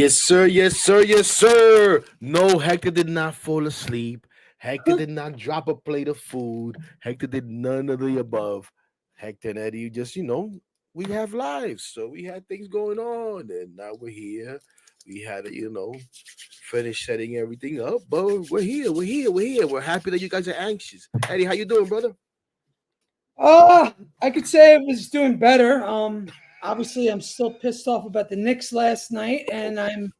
Yes, sir. Yes, sir. Yes, sir. No, Hector did not fall asleep. Hector did not drop a plate of food. Hector did none of the above. Hector and Eddie just, we have lives. So we had things going on. And now we're here. We had to, finish setting everything up. But we're here. We're here. We're here. We're happy that you guys are anxious. Eddie, how you doing, brother? I could say I was doing better. Obviously, I'm still pissed off about the Knicks last night, and I'm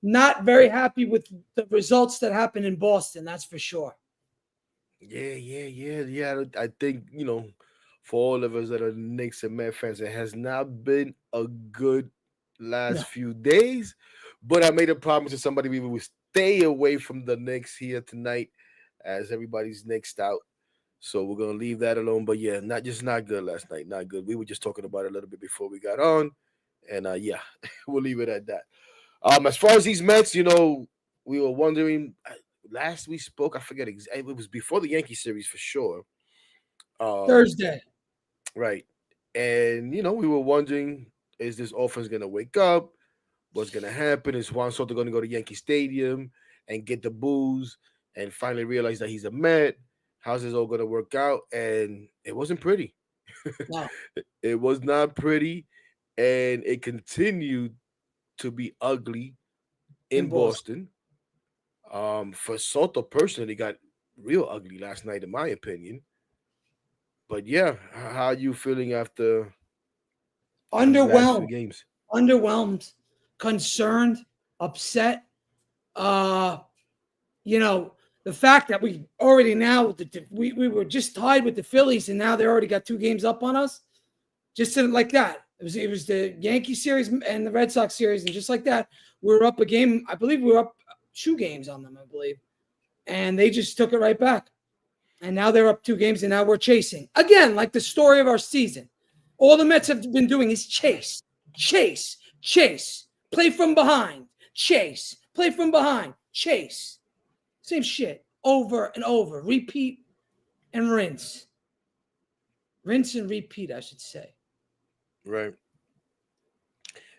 not very happy with the results that happened in Boston. That's for sure. Yeah. I think, for all of us that are Knicks and Met fans, it has not been a good No. last few days. But I made a promise to somebody we would stay away from the Knicks here tonight as everybody's Knicks out. So we're gonna leave that alone. But yeah, not good last night. Not good. We were just talking about it a little bit before we got on. And yeah, we'll leave it at that. As far as these Mets, we were wondering last we spoke. I forget exactly. It was before the Yankee series for sure. Um, Thursday. right, and we were wondering, is this offense gonna wake up? What's gonna happen? Is Juan Soto gonna go to Yankee Stadium and get the booze and finally realize that he's a Met? How's this all gonna work out? And it wasn't pretty. No. It was not pretty, and it continued to be ugly In in Boston. Boston. For Soto personally, got real ugly last night, in my opinion. But yeah, how are you feeling after these last few Underwhelmed. games? Underwhelmed. Concerned. Upset. Uh, the fact that we already now we were just tied with the Phillies, and now they already got 2 games up on us. Just like that. It was the Yankee series and the Red Sox series, and just like that, we were up a game. I believe we were up 2 games on them, I believe. And they just took it right back. And now they're up 2 games, and now we're chasing. Again, like the story of our season. All the Mets have been doing is chase, chase, chase. Play from behind, chase. Play from behind, chase. Same shit over and over. Repeat and rinse. Rinse and repeat, I should say. Right.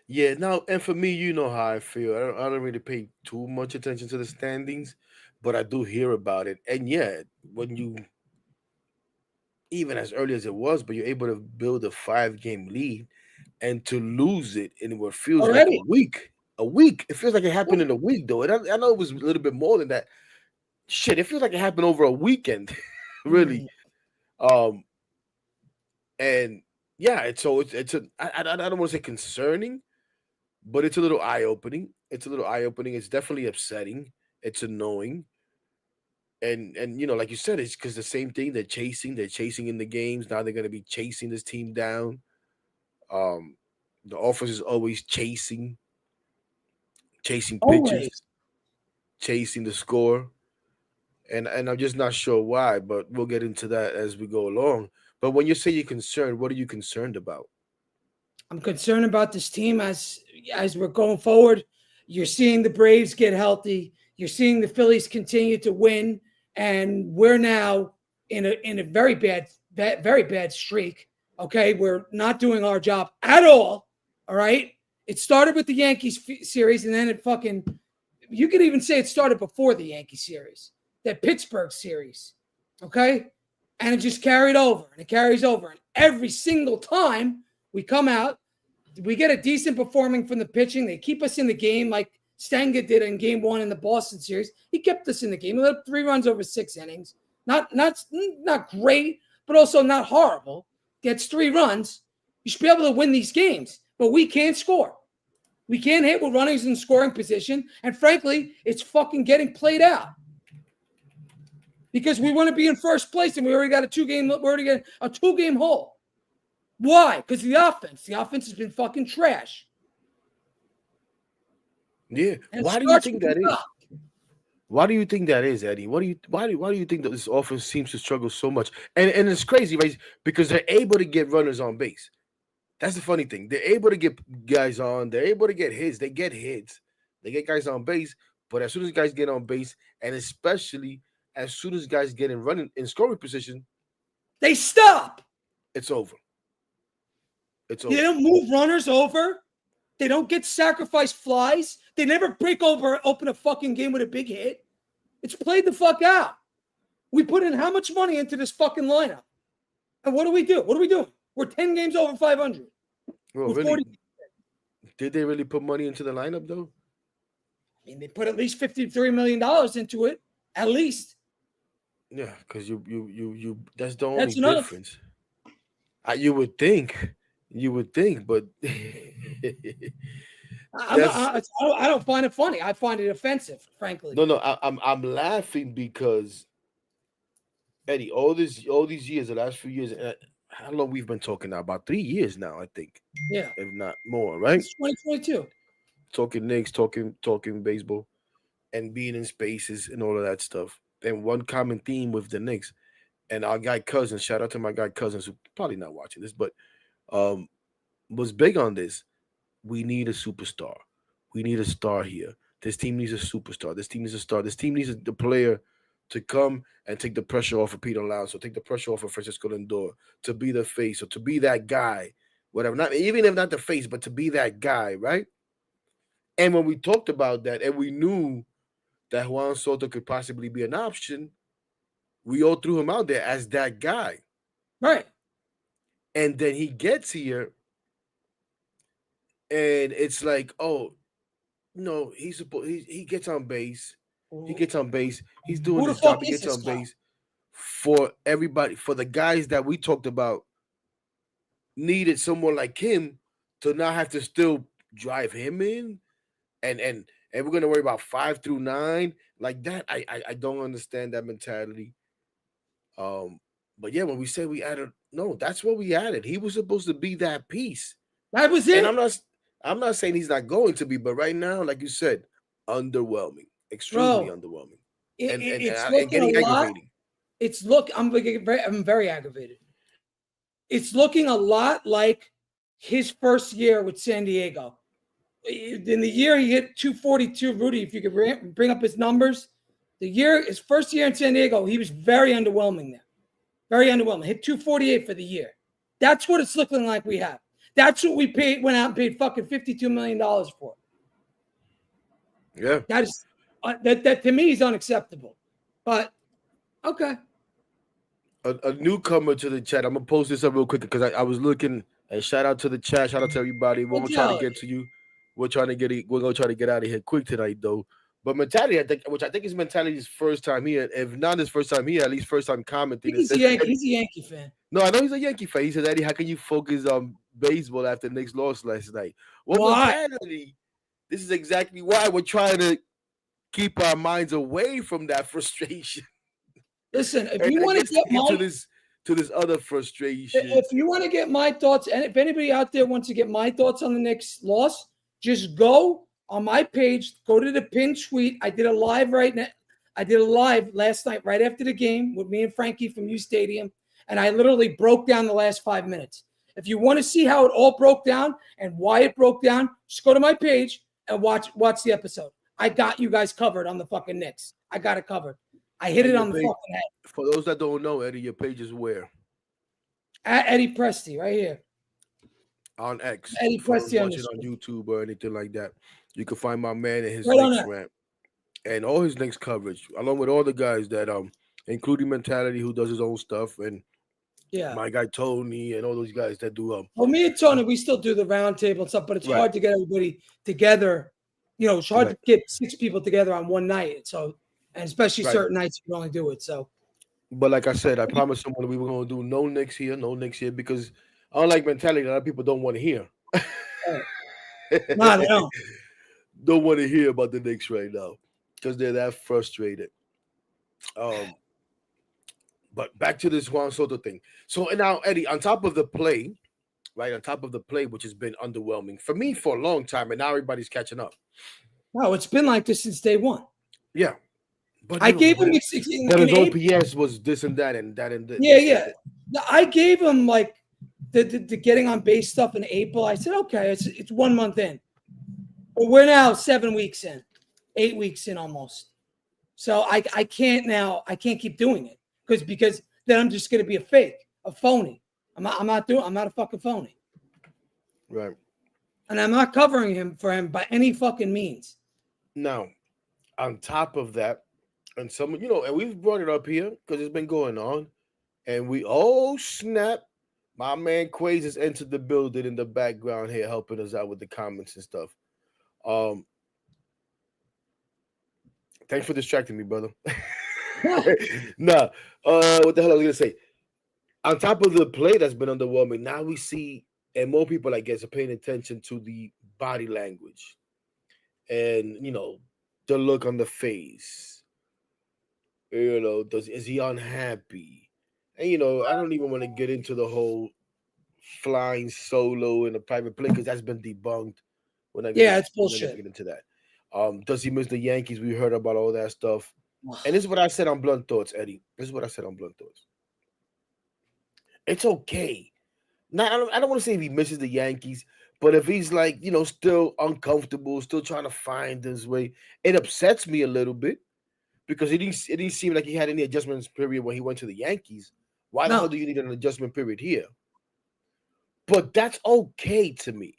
Yeah. Now, and for me, you know how I feel. I don't really pay too much attention to the standings, but I do hear about it. And yeah, when you even as early as it was, but you're able to build a 5 game lead and to lose it in what feels like a Already. week. A week. It feels like it happened in a week, though. And I know it was a little bit more than that. Shit, it feels like it happened over a weekend, really. Um, and yeah, it's a I don't want to say concerning, but it's a little eye opening. It's a little eye opening. It's definitely upsetting. It's annoying. And like you said, it's because the same thing. They're chasing in the games. Now they're gonna be chasing this team down. Um, the offense is always chasing pitches, Always. chasing the score. And I'm just not sure why, but we'll get into that as we go along. But when you say you're concerned, what are you concerned about? I'm concerned about this team as we're going forward. You're seeing the Braves get healthy. You're seeing the Phillies continue to win, and we're now in a very bad streak. Okay, we're not doing our job at all. All right, it started with the Yankees series, and then you could even say it started before the Yankee series, that Pittsburgh series. Okay, and it just carried over, and it carries over, and every single time we come out, we get a decent performing from the pitching. They keep us in the game like Stanga did in game 1 in the Boston series. He kept us in the game. He let up 3 runs over 6 innings. Not great, but also not horrible. Gets 3 runs. You should be able to win these games, but we can't score. We can't hit with runners in scoring position. And frankly, it's fucking getting played out. Because we want to be in first place, and we already got a 2-game hole. Why? Because the offense has been fucking trash. Yeah. And Why do you think that is? Why do you think that is, Eddie? Why do you think that this offense seems to struggle so much? And it's crazy, right? Because they're able to get runners on base. That's the funny thing. They're able to get guys on. They're able to get hits. They get hits. They get guys on base. But as soon as guys get on base, and especially as soon as guys get in running in scoring position, they stop. It's over. They don't move runners over. They don't get sacrifice flies. They never open a fucking game with a big hit. It's played the fuck out. We put in how much money into this fucking lineup? And what do we do? What are we doing? We're 10 games over 500. Well, really? 40. Did they really put money into the lineup, though? I mean, they put at least $53 million into it. At least. Yeah, because you that's the only difference. You would think, but I don't find it funny. I find it offensive, frankly. No, I'm laughing because Eddie, all these years, the last few years, how long we've been talking now? About 3 years now, I think. Yeah, if not more, right? It's 2022. Talking Knicks, talking baseball, and being in spaces and all of that stuff. And one common theme with the Knicks and our guy Cousins, shout out to my guy Cousins, who probably not watching this, but was big on this. We need a superstar. We need a star here. This team needs a superstar. This team needs a star. This team needs the player to come and take the pressure off of Peter Alonso, take the pressure off of Francisco Lindor, to be the face or to be that guy, whatever. Not even if not the face, but to be that guy, right? And when we talked about that and we knew that Juan Soto could possibly be an option, we all threw him out there as that guy. Right. And then he gets here and it's like, oh, no, he gets on base. He gets on base. He's doing his job. He gets on base. For everybody, for the guys that we talked about, needed someone like him to not have to still drive him in, and we're gonna worry about 5 through 9 like that. I don't understand that mentality. But yeah, when we say we added, no, that's what we added. He was supposed to be that piece. That was it. And I'm not saying he's not going to be, but right now, like you said, underwhelming, extremely underwhelming, and getting aggravating. I'm very aggravated. It's looking a lot like his first year with San Diego. In the year he hit 242, Rudy, if you could bring up his numbers, his first year in San Diego, he was very underwhelming there. Very underwhelming. Hit 248 for the year. That's what it's looking like we have. That's what we went out and paid fucking $52 million for. Yeah. That is that to me is unacceptable. But okay. A newcomer to the chat. I'm gonna post this up real quick because I was looking, and shout out to the chat, shout out to everybody. We're trying to get to you. We're gonna try to get out of here quick tonight though. But mentality, which I think is mentality's first time here. If not his first time here, at least first time commenting. He's a Yankee fan. No, I know he's a Yankee fan. He says, Eddie, how can you focus on baseball after Knicks lost last night? Well, mentality, this is exactly why we're trying to keep our minds away from that frustration. Listen, if you want to get to this other frustration, if you want to get my thoughts, and if anybody out there wants to get my thoughts on the Knicks loss, just go on my page, go to the pinned tweet. I did a live right now. I did a live last night right after the game with me and Frankie from U Stadium, and I literally broke down the last 5 minutes. If you want to see how it all broke down and why it broke down, just go to my page and watch the episode. I got you guys covered on the fucking Knicks. I got it covered. I hit it on the fucking head. For those that don't know, Eddie, your page is where? At Eddie Presti, right here. On X. Eddie Presti on YouTube or anything like that. You can find my man and his Knicks rant. And all his Knicks coverage, along with all the guys that including Mentality, who does his own stuff, and my guy Tony and all those guys that do well, me and Tony, we still do the round table and stuff, but it's hard to get everybody together. You know, it's hard to get 6 people together on one night. So, and especially certain nights you can only do it. So, but like I said, I promised someone we were gonna do no Knicks here, because unlike Mentality, a lot of people don't want to hear. No, they don't. Don't want to hear about the Knicks right now because they're that frustrated. But back to this Juan Soto thing. So now, Eddie, on top of the play, which has been underwhelming for me for a long time, and now everybody's catching up. No, it's been like this since day one. Yeah. But I gave him his OPS was this and that and that and this. Yeah. I gave him like the getting on base stuff in April. I said, okay, it's 1 month in. But we're now 7 weeks in, 8 weeks in almost. So I can't keep doing it because then I'm just gonna be a phony. I'm not a fucking phony. Right. And I'm not covering him by any fucking means. Now, on top of that, and some, and we've brought it up here because it's been going on, and oh snap, my man Quays has entered the building in the background here, helping us out with the comments and stuff. Um, Thanks for distracting me, brother. Nah, what the hell I was gonna say? On top of the play that's been underwhelming, now we see, and more people, I guess, are paying attention to the body language and the look on the face. Is he unhappy? And I don't even want to get into the whole flying solo in a private plane because that's been debunked. Yeah, it's We're not gonna bullshit. get into that. Does he miss the Yankees? We heard about all that stuff. And this is what I said on Blunt Thoughts, Eddie. This is what I said on Blunt Thoughts. It's okay. Not, I don't want to say if he misses the Yankees, but if he's like, still uncomfortable, still trying to find his way, it upsets me a little bit because it didn't seem like he had any adjustments period when he went to the Yankees. Why the hell do you need an adjustment period here? But that's okay to me.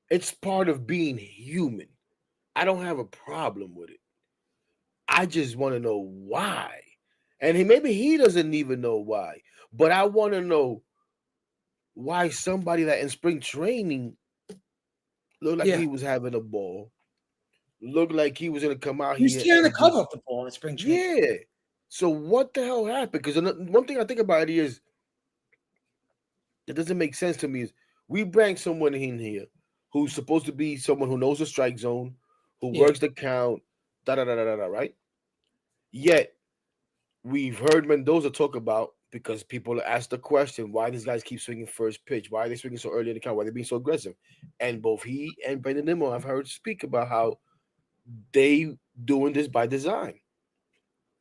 It's part of being human. I don't have a problem with it. I just want to know why. And maybe he doesn't even know why. But I want to know why somebody that in spring training looked like he was having a ball, looked like he was going to come out here. He's here. tearing the cover off the ball in spring training. Yeah. So what the hell happened? Because one thing I think about it is, that doesn't make sense to me is we bring someone in here who's supposed to be someone who knows the strike zone, who works the count, right? Yet we've heard Mendoza talk about, because people ask the question, why these guys keep swinging first pitch? Why are they swinging so early in the count? Why are they being so aggressive? And both he and Brandon Nimmo I've heard speak about how they doing this by design.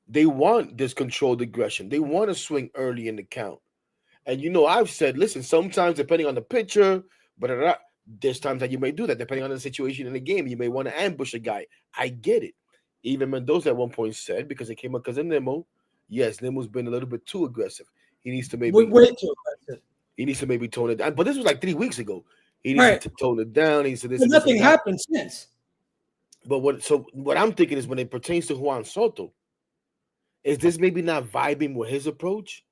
They want this controlled aggression. They want to swing early in the count. And I've said, listen, sometimes depending on the pitcher, but there's times that you may do that depending on the situation in the game. You may want to ambush a guy. I get it. Even Mendoza at one point said, because it came up because of Nimmo, yes, Nimmo's been a little bit too aggressive. He needs to maybe way too aggressive. He needs to maybe tone it down. But this was like 3 weeks ago. He needs to tone it down. He said this. Nothing happened since. But what I'm thinking is when it pertains to Juan Soto, is this maybe not vibing with his approach?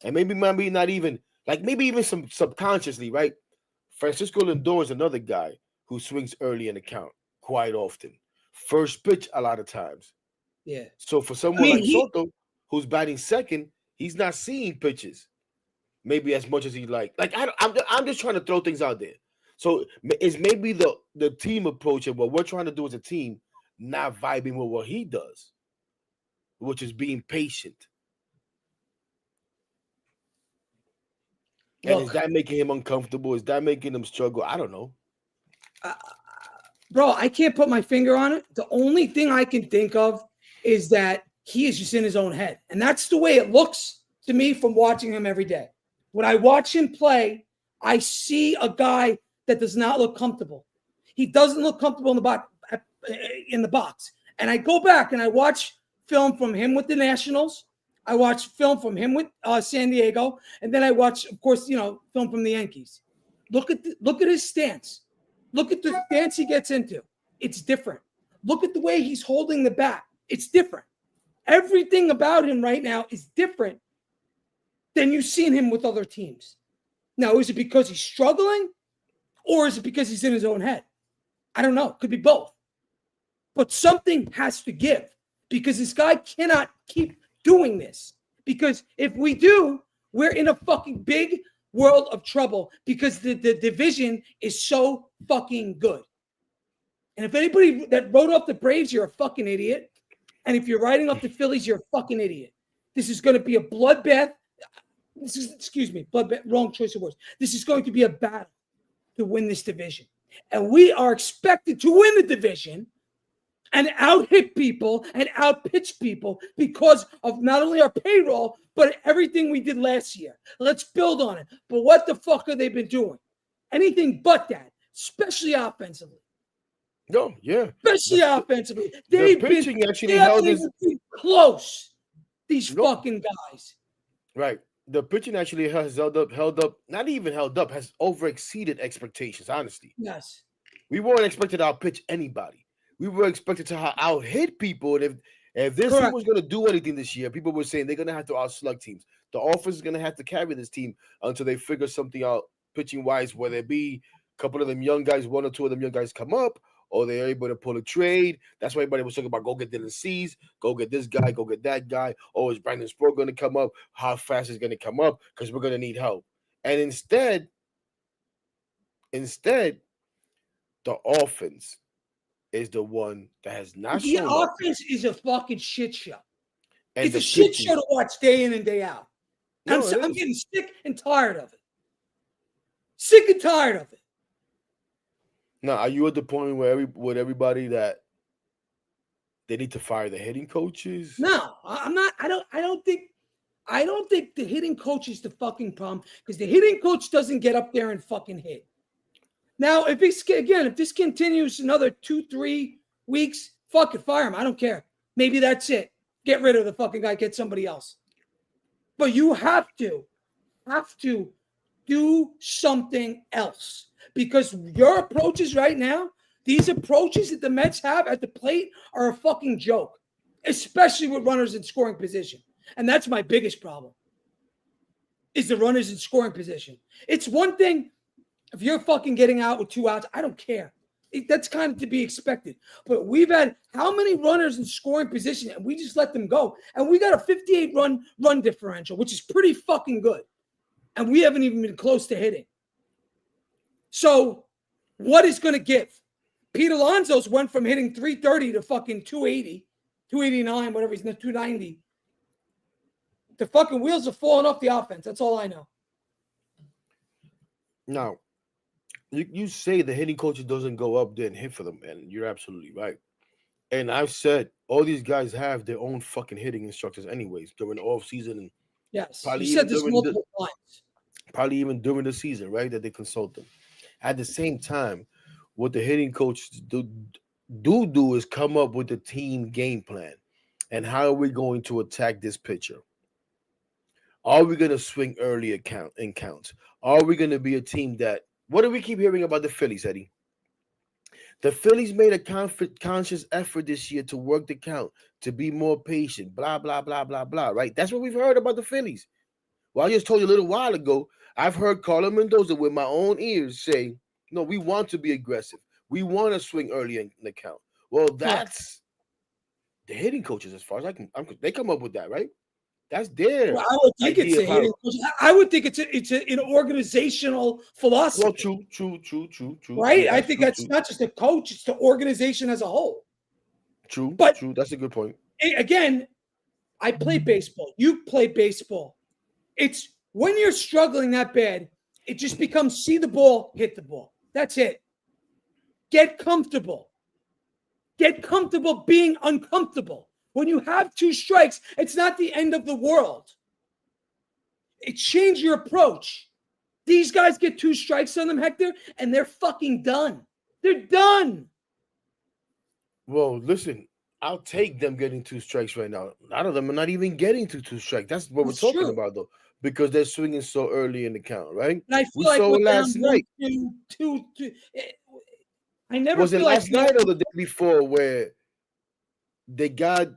And maybe not even, maybe even some subconsciously, right? Francisco Lindor is another guy who swings early in the count quite often. First pitch a lot of times. Yeah. So for someone like Soto, who's batting second, he's not seeing pitches maybe as much as he'd like. I'm just trying to throw things out there. So it's maybe the team approach and what we're trying to do as a team not vibing with what he does, which is being patient. And is that making him uncomfortable? Is that making him struggle? I don't know. Bro, I can't put my finger on it. The only thing I can think of is that he is just in his own head. And that's the way it looks to me from watching him every day. When I watch him play, I see a guy that does not look comfortable. He doesn't look comfortable in the box. And I go back and I watch film from him with the Nationals. I watch film from him with San Diego, and then I watch, of course, film from the Yankees. Look at his stance. Look at the stance he gets into. It's different. Look at the way he's holding the bat. It's different. Everything about him right now is different than you've seen him with other teams. Now, is it because he's struggling, or is it because he's in his own head? I don't know. Could be both. But something has to give, because this guy cannot keep doing this, because if we do, we're in a fucking big world of trouble, because the division is so fucking good. And if anybody that wrote off the Braves, you're a fucking idiot. And if you're writing off the Phillies, you're a fucking idiot. This is going to be a bloodbath. Bloodbath, wrong choice of words. This is going to be a battle to win this division. And we are expected to win the division and out-hit people and out-pitch people because of not only our payroll, but everything we did last year. Let's build on it. But what the fuck have they been doing? Anything but that, especially offensively. No, yeah. Especially offensively. They've been actually held close, these fucking guys. Right. The pitching actually has held up, not even held up, has over-exceeded expectations, honestly. Yes. We weren't expected to out-pitch anybody. we were expected to out hit people. And if this team Correct. was going to do anything this year, people were saying they're going to have to outslug teams. The offense is going to have to carry this team until they figure something out pitching wise, whether it be a couple of them young guys, one or two of them young guys come up, or they're able to pull a trade. That's why everybody was talking about go get Dylan Cease, go get this guy, go get that guy. Oh, is Brandon Sport going to come up? How fast is going to come up? Because we're going to need help. And instead, the offense is the one that has not The shown up. offense is a fucking shit show. And It's the a shit pitching- show to watch day in and day out. No, it I'm is. getting sick and tired of it. Sick and tired of it. Now, are you at the point where with everybody that they need to fire the hitting coaches? No, I'm not. I don't think the hitting coach is the fucking problem because the hitting coach doesn't get up there and fucking hit. Now, if this continues another 2-3 weeks, fuck it, fire him. I don't care. Maybe that's it. Get rid of the fucking guy. Get somebody else. But you have to do something else because your approaches right now, these approaches that the Mets have at the plate are a fucking joke, especially with runners in scoring position. And that's my biggest problem is the runners in scoring position. It's one thing if you're fucking getting out with 2 outs, I don't care. That's kind of to be expected. But we've had how many runners in scoring position and we just let them go. And we got a 58 run differential, which is pretty fucking good. And we haven't even been close to hitting. So what is going to give? Pete Alonso's went from hitting 330 to fucking 280, 289, whatever he's 290. The fucking wheels are falling off the offense. That's all I know. Now, you say the hitting coach doesn't go up there and hit for them, and you're absolutely right. And I've said all these guys have their own fucking hitting instructors anyways during the off season and Yes, probably you said even this during multiple times. probably even during the season, right? That they consult them. At the same time, what the hitting coaches do is come up with a team game plan. And how are we going to attack this pitcher? Are we going to swing early in counts? Are we going to be a team that – what do we keep hearing about the Phillies, Eddie? The Phillies made a conscious effort this year to work the count, to be more patient, blah, blah, blah, blah, blah, right? That's what we've heard about the Phillies. Well, I just told you a little while ago, I've heard Carlos Mendoza with my own ears say, no, we want to be aggressive. We want to swing early in the count. Well, that's the hitting coaches as far as they come up with that, right? That's their I would think it's a hitting coach. I would think it's an organizational philosophy. Well, true. Right? True, I think that's not just the coach, it's the organization as a whole. True. That's a good point. Again, I play baseball. You play baseball. It's when you're struggling that bad, it just becomes see the ball, hit the ball. That's it. Get comfortable. Get comfortable being uncomfortable. When you have 2 strikes, it's not the end of the world. It changed your approach. These guys get 2 strikes on them, Hector, and they're fucking done. They're done. Well, listen, I'll take them getting 2 strikes right now. A lot of them are not even getting to 2 strikes. That's what we're talking about, though, because they're swinging so early in the count, right? And I feel we like saw it last night. I never was it feel last like night or the day before where they got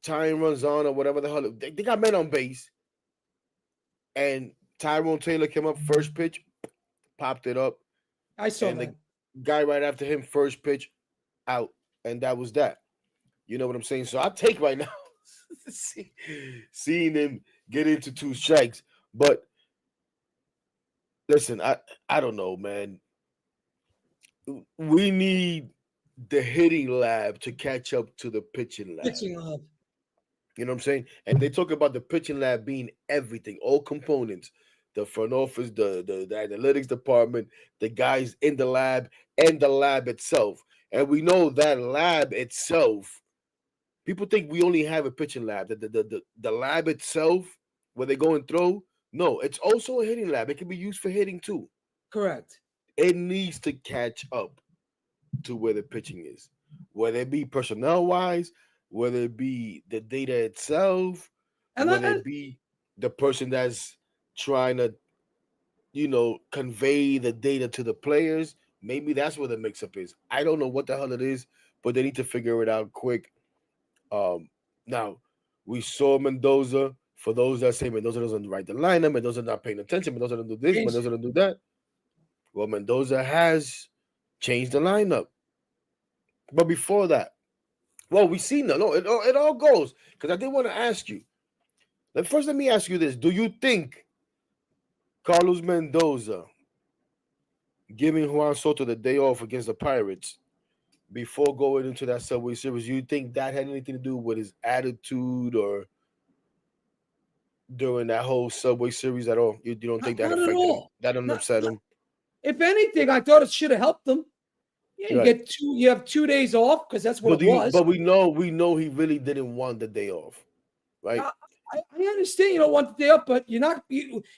tying runs on or whatever the hell. They got men on base. And Tyrone Taylor came up first pitch, popped it up. I saw and that. The guy right after him, first pitch, out. And that was that. You know what I'm saying? So I take right now seeing him get into 2 strikes. But listen, I don't know, man. We need the hitting lab to catch up to the pitching lab. You know what I'm saying? And they talk about the pitching lab being everything, all components, the front office, the analytics department, the guys in the lab, and the lab itself. And we know that lab itself, people think we only have a pitching lab. The lab itself, where they go and throw, no, it's also a hitting lab. It can be used for hitting too. Correct. It needs to catch up to where the pitching is, whether it be personnel-wise, whether it be the data itself, and whether it be the person that's trying to, convey the data to the players. Maybe that's where the mix-up is. I don't know what the hell it is, but they need to figure it out quick. Now we saw Mendoza. For those that say Mendoza doesn't write the lineup, Mendoza not paying attention, Mendoza doesn't do this, Mendoza doesn't do that. Well, Mendoza has changed the lineup. But before that, well, we see no, it all goes. Because I did want to ask you. First, let me ask you this. Do you think Carlos Mendoza giving Juan Soto the day off against the Pirates before going into that Subway Series, you think that had anything to do with his attitude or during that whole Subway Series at all? You don't think that affected him? That didn't upset him? If anything, I thought it should have helped him. Yeah, Right. you have 2 days off because that's what it was. But we know he really didn't want the day off, right? I understand you don't want the day off, but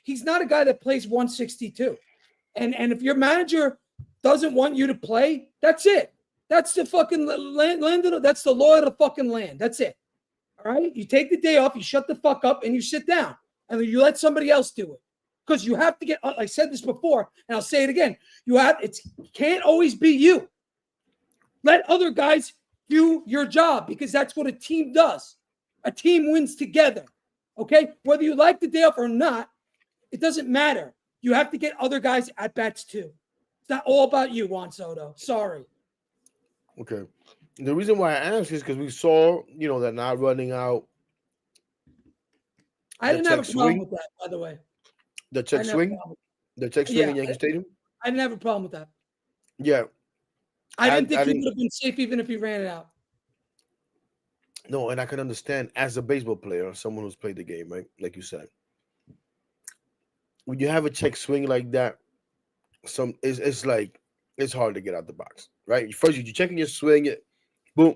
he's not a guy that plays 162. And if your manager doesn't want you to play, that's it. That's the fucking land. That's the law of the fucking land. That's it. All right? You take the day off, you shut the fuck up, and you sit down. And you let somebody else do it. Because you have to get, I said this before, and I'll say it again. It can't always be you. Let other guys do your job because that's what a team does. A team wins together. Okay? Whether you like the day off or not, it doesn't matter. You have to get other guys at bats too. It's not all about you, Juan Soto. Sorry. Okay. The reason why I asked is because we saw, they're not running out. I didn't have a problem with that, by the way. The check swing? The check swing in Yankee Stadium? I didn't have a problem with that. Yeah. I didn't think he would have been safe even if he ran it out. No, and I can understand as a baseball player, someone who's played the game, right? Like you said. When you have a check swing like that, it's like it's hard to get out the box, right? First, you're checking your swing, boom.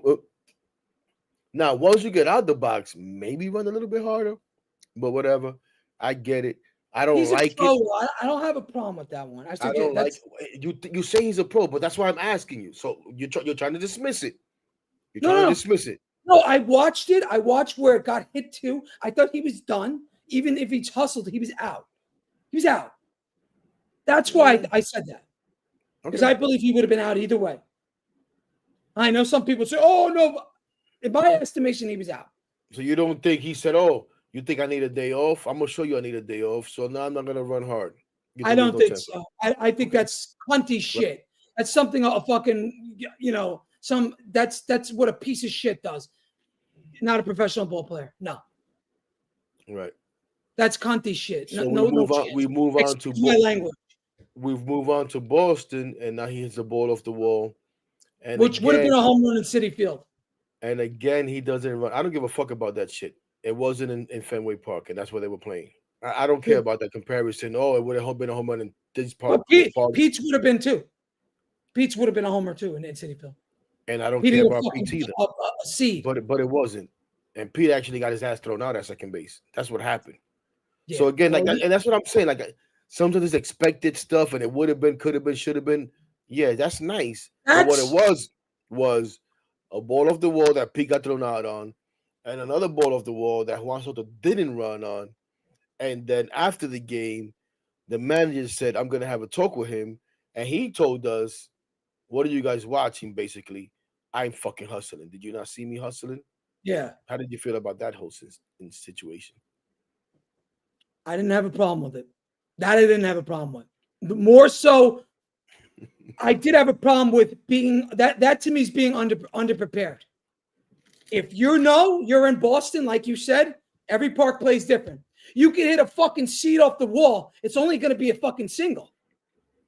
Now, once you get out the box, maybe run a little bit harder, but whatever. I get it. I don't like it. I don't have a problem with that one. I don't like it. You say he's a pro, but that's why I'm asking you. So you're trying to dismiss it. You're trying to dismiss it. No, I watched it. I watched where it got hit to. I thought he was done. Even if he's hustled, he was out. He was out. That's why I said that. Because I believe he would have been out either way. I know some people say, oh, no. In my estimation, he was out. So you don't think he said, oh, you think I need a day off? I'm going to show you I need a day off. So now I'm not going to run hard. I don't think so. I think that's cunty shit. That's something a fucking, that's what a piece of shit does. Not a professional ball player. No. Right. That's cunty shit. So we move on to my language. We've moved on to Boston, and now he hits the ball off the wall. And which would have been a home run in Citi Field. And again, he doesn't run. I don't give a fuck about that shit. It wasn't in Fenway Park, and that's where they were playing. I don't care about that comparison. Oh, it would have been a home run in this park. Pete's would have been too. Pete's would have been a homer too in Citi Field. And I don't care about Pete either. A seed. But it wasn't. And Pete actually got his ass thrown out at second base. That's what happened. Yeah. So again, and that's what I'm saying. Like sometimes it's expected stuff, and it would have been, could have been, should have been. Yeah, that's nice. But what it was a ball off the wall that Pete got thrown out on, and another ball off the wall that Juan Soto didn't run on. And then after the game, the manager said, I'm going to have a talk with him. And he told us, what are you guys watching, basically? I'm fucking hustling. Did you not see me hustling? Yeah. How did you feel about that whole situation? I didn't have a problem with it. That I didn't have a problem with. But more so, I did have a problem with being that to me is being underprepared. If you're in Boston, like you said, every park plays different. You can hit a fucking seed off the wall. It's only going to be a fucking single.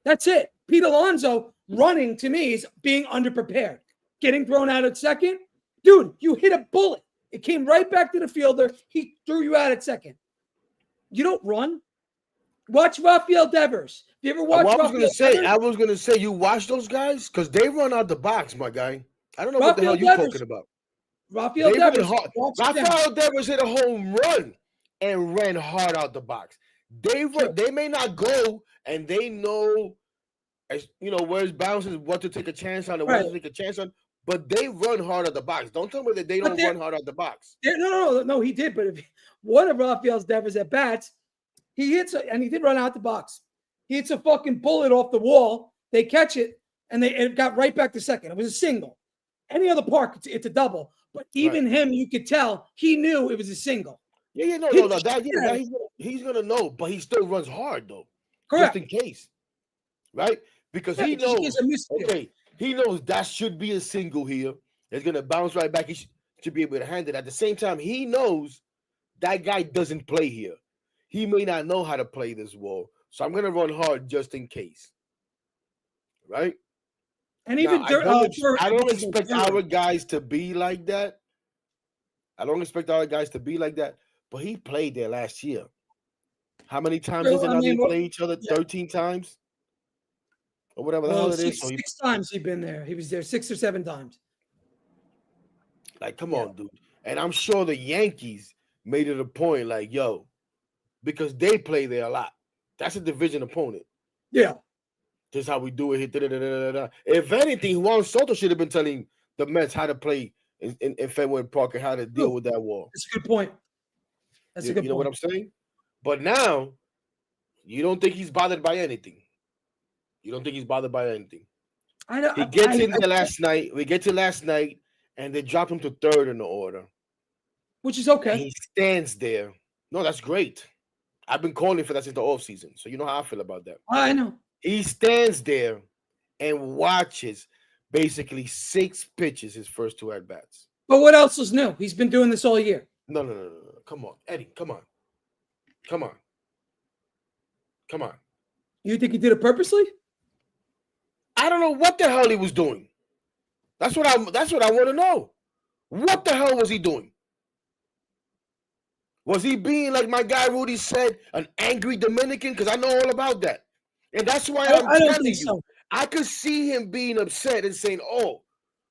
That's it. Pete Alonso running to me is being underprepared. Getting thrown out at second. Dude, you hit a bullet. It came right back to the fielder. He threw you out at second. You don't run. Watch Rafael Devers. You ever watch I was gonna say, you watch those guys? Because they run out the box, my guy. I don't know what the hell you're talking about. Rafael Devers hit a home run and ran hard out the box. They may not go, and they know, where it bounces, what to take a chance on, and what to take a chance on. But they run hard out the box. Don't tell me that they don't run hard out the box. No, he did. But one of Rafael Devers at bats, he hits and he did run out the box. He hits a fucking bullet off the wall. They catch it, and it got right back to second. It was a single. Any other park, it's a double. But even him, you could tell he knew it was a single. Yeah, no. He's gonna know, but he still runs hard though, Correct. just in case, right? Because he knows. Okay, he knows that should be a single here. It's gonna bounce right back. He should be able to handle it. At the same time, he knows that guy doesn't play here. He may not know how to play this wall, so I'm gonna run hard just in case, right? And even now, I don't expect our guys to be like that. But he played there last year. How many times did they play each other? 13 times? Or whatever the hell it is. So 6 times he'd been there. He was there 6 or 7 times. Like, come on, dude. And I'm sure the Yankees made it a point, like, yo, because they play there a lot. That's a division opponent. Yeah. This is how we do it here. If anything, Juan Soto should have been telling the Mets how to play in Fenway Park and how to deal with that wall. That's a good point. You know what I'm saying? But now, you don't think he's bothered by anything. I know. He gets in there last night. We get to last night, and they drop him to third in the order. Which is okay. And he stands there. No, that's great. I've been calling for that since the offseason, so you know how I feel about that. I know. He stands there and watches basically 6 pitches his first 2 at-bats. But what else is new? He's been doing this all year. No. Come on, Eddie. Come on. You think he did it purposely? I don't know what the hell he was doing. That's what I want to know. What the hell was he doing? Was he being, like my guy Rudy said, an angry Dominican? Because I know all about that. And that's why I'm telling you. So. I could see him being upset and saying, oh,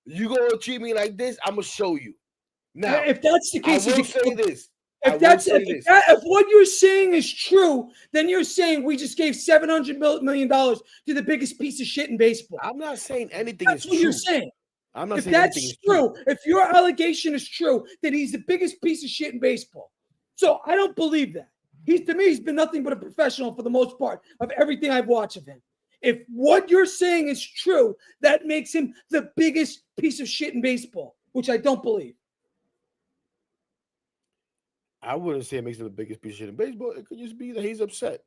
you going to treat me like this? I'm going to show you. Now, if that's the case, I will say this. If what you're saying is true, then you're saying we just gave $700 million to the biggest piece of shit in baseball. I'm not saying anything is true. That's what you're saying. I'm not if saying that's anything is true, if your allegation is true, then he's the biggest piece of shit in baseball. So I don't believe that. To me, he's been nothing but a professional for the most part of everything I've watched of him. If what you're saying is true, that makes him the biggest piece of shit in baseball, which I don't believe. I wouldn't say it makes him the biggest piece of shit in baseball. It could just be that he's upset.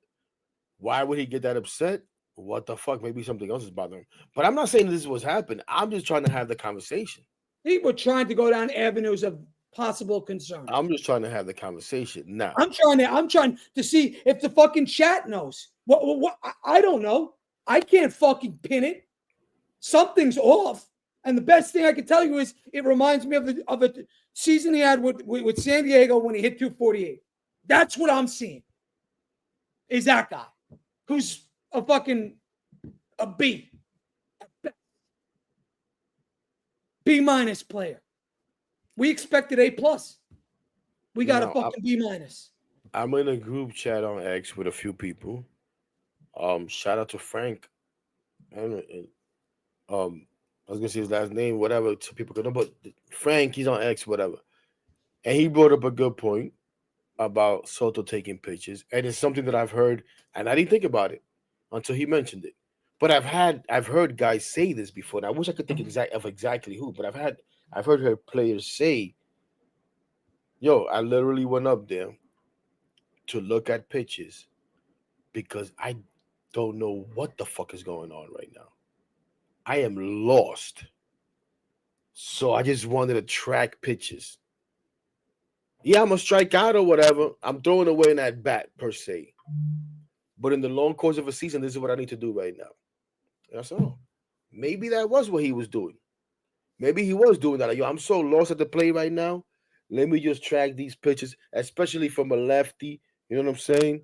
Why would he get that upset? What the fuck? Maybe something else is bothering him. But I'm not saying this is what's happened. I'm just trying to have the conversation. People trying to go down avenues of possible concern. I'm just trying to have the conversation now. I'm trying to see if the fucking chat knows. What I don't know. I can't fucking pin it. Something's off. And the best thing I can tell you is it reminds me of a season he had with San Diego when he hit 248. That's what I'm seeing. Is that guy who's a fucking B minus player. We expected A+. We got a fucking B-. I'm in a group chat on X with a few people. Shout out to Frank. And I was gonna say his last name, whatever, so people could know, but Frank, he's on X, whatever. And he brought up a good point about Soto taking pitches. And it's something that I've heard, and I didn't think about it until he mentioned it. But I've heard guys say this before, and I wish I could think of exactly who, but I've heard players say, yo, I literally went up there to look at pitches because I don't know what the fuck is going on right now. I am lost. So I just wanted to track pitches. Yeah, I'm going to strike out or whatever. I'm throwing away an at-bat per se. But in the long course of a season, this is what I need to do right now. That's all. Maybe that was what he was doing. Maybe he was doing that. Like, yo, I'm so lost at the play right now. Let me just track these pitches, especially from a lefty. You know what I'm saying?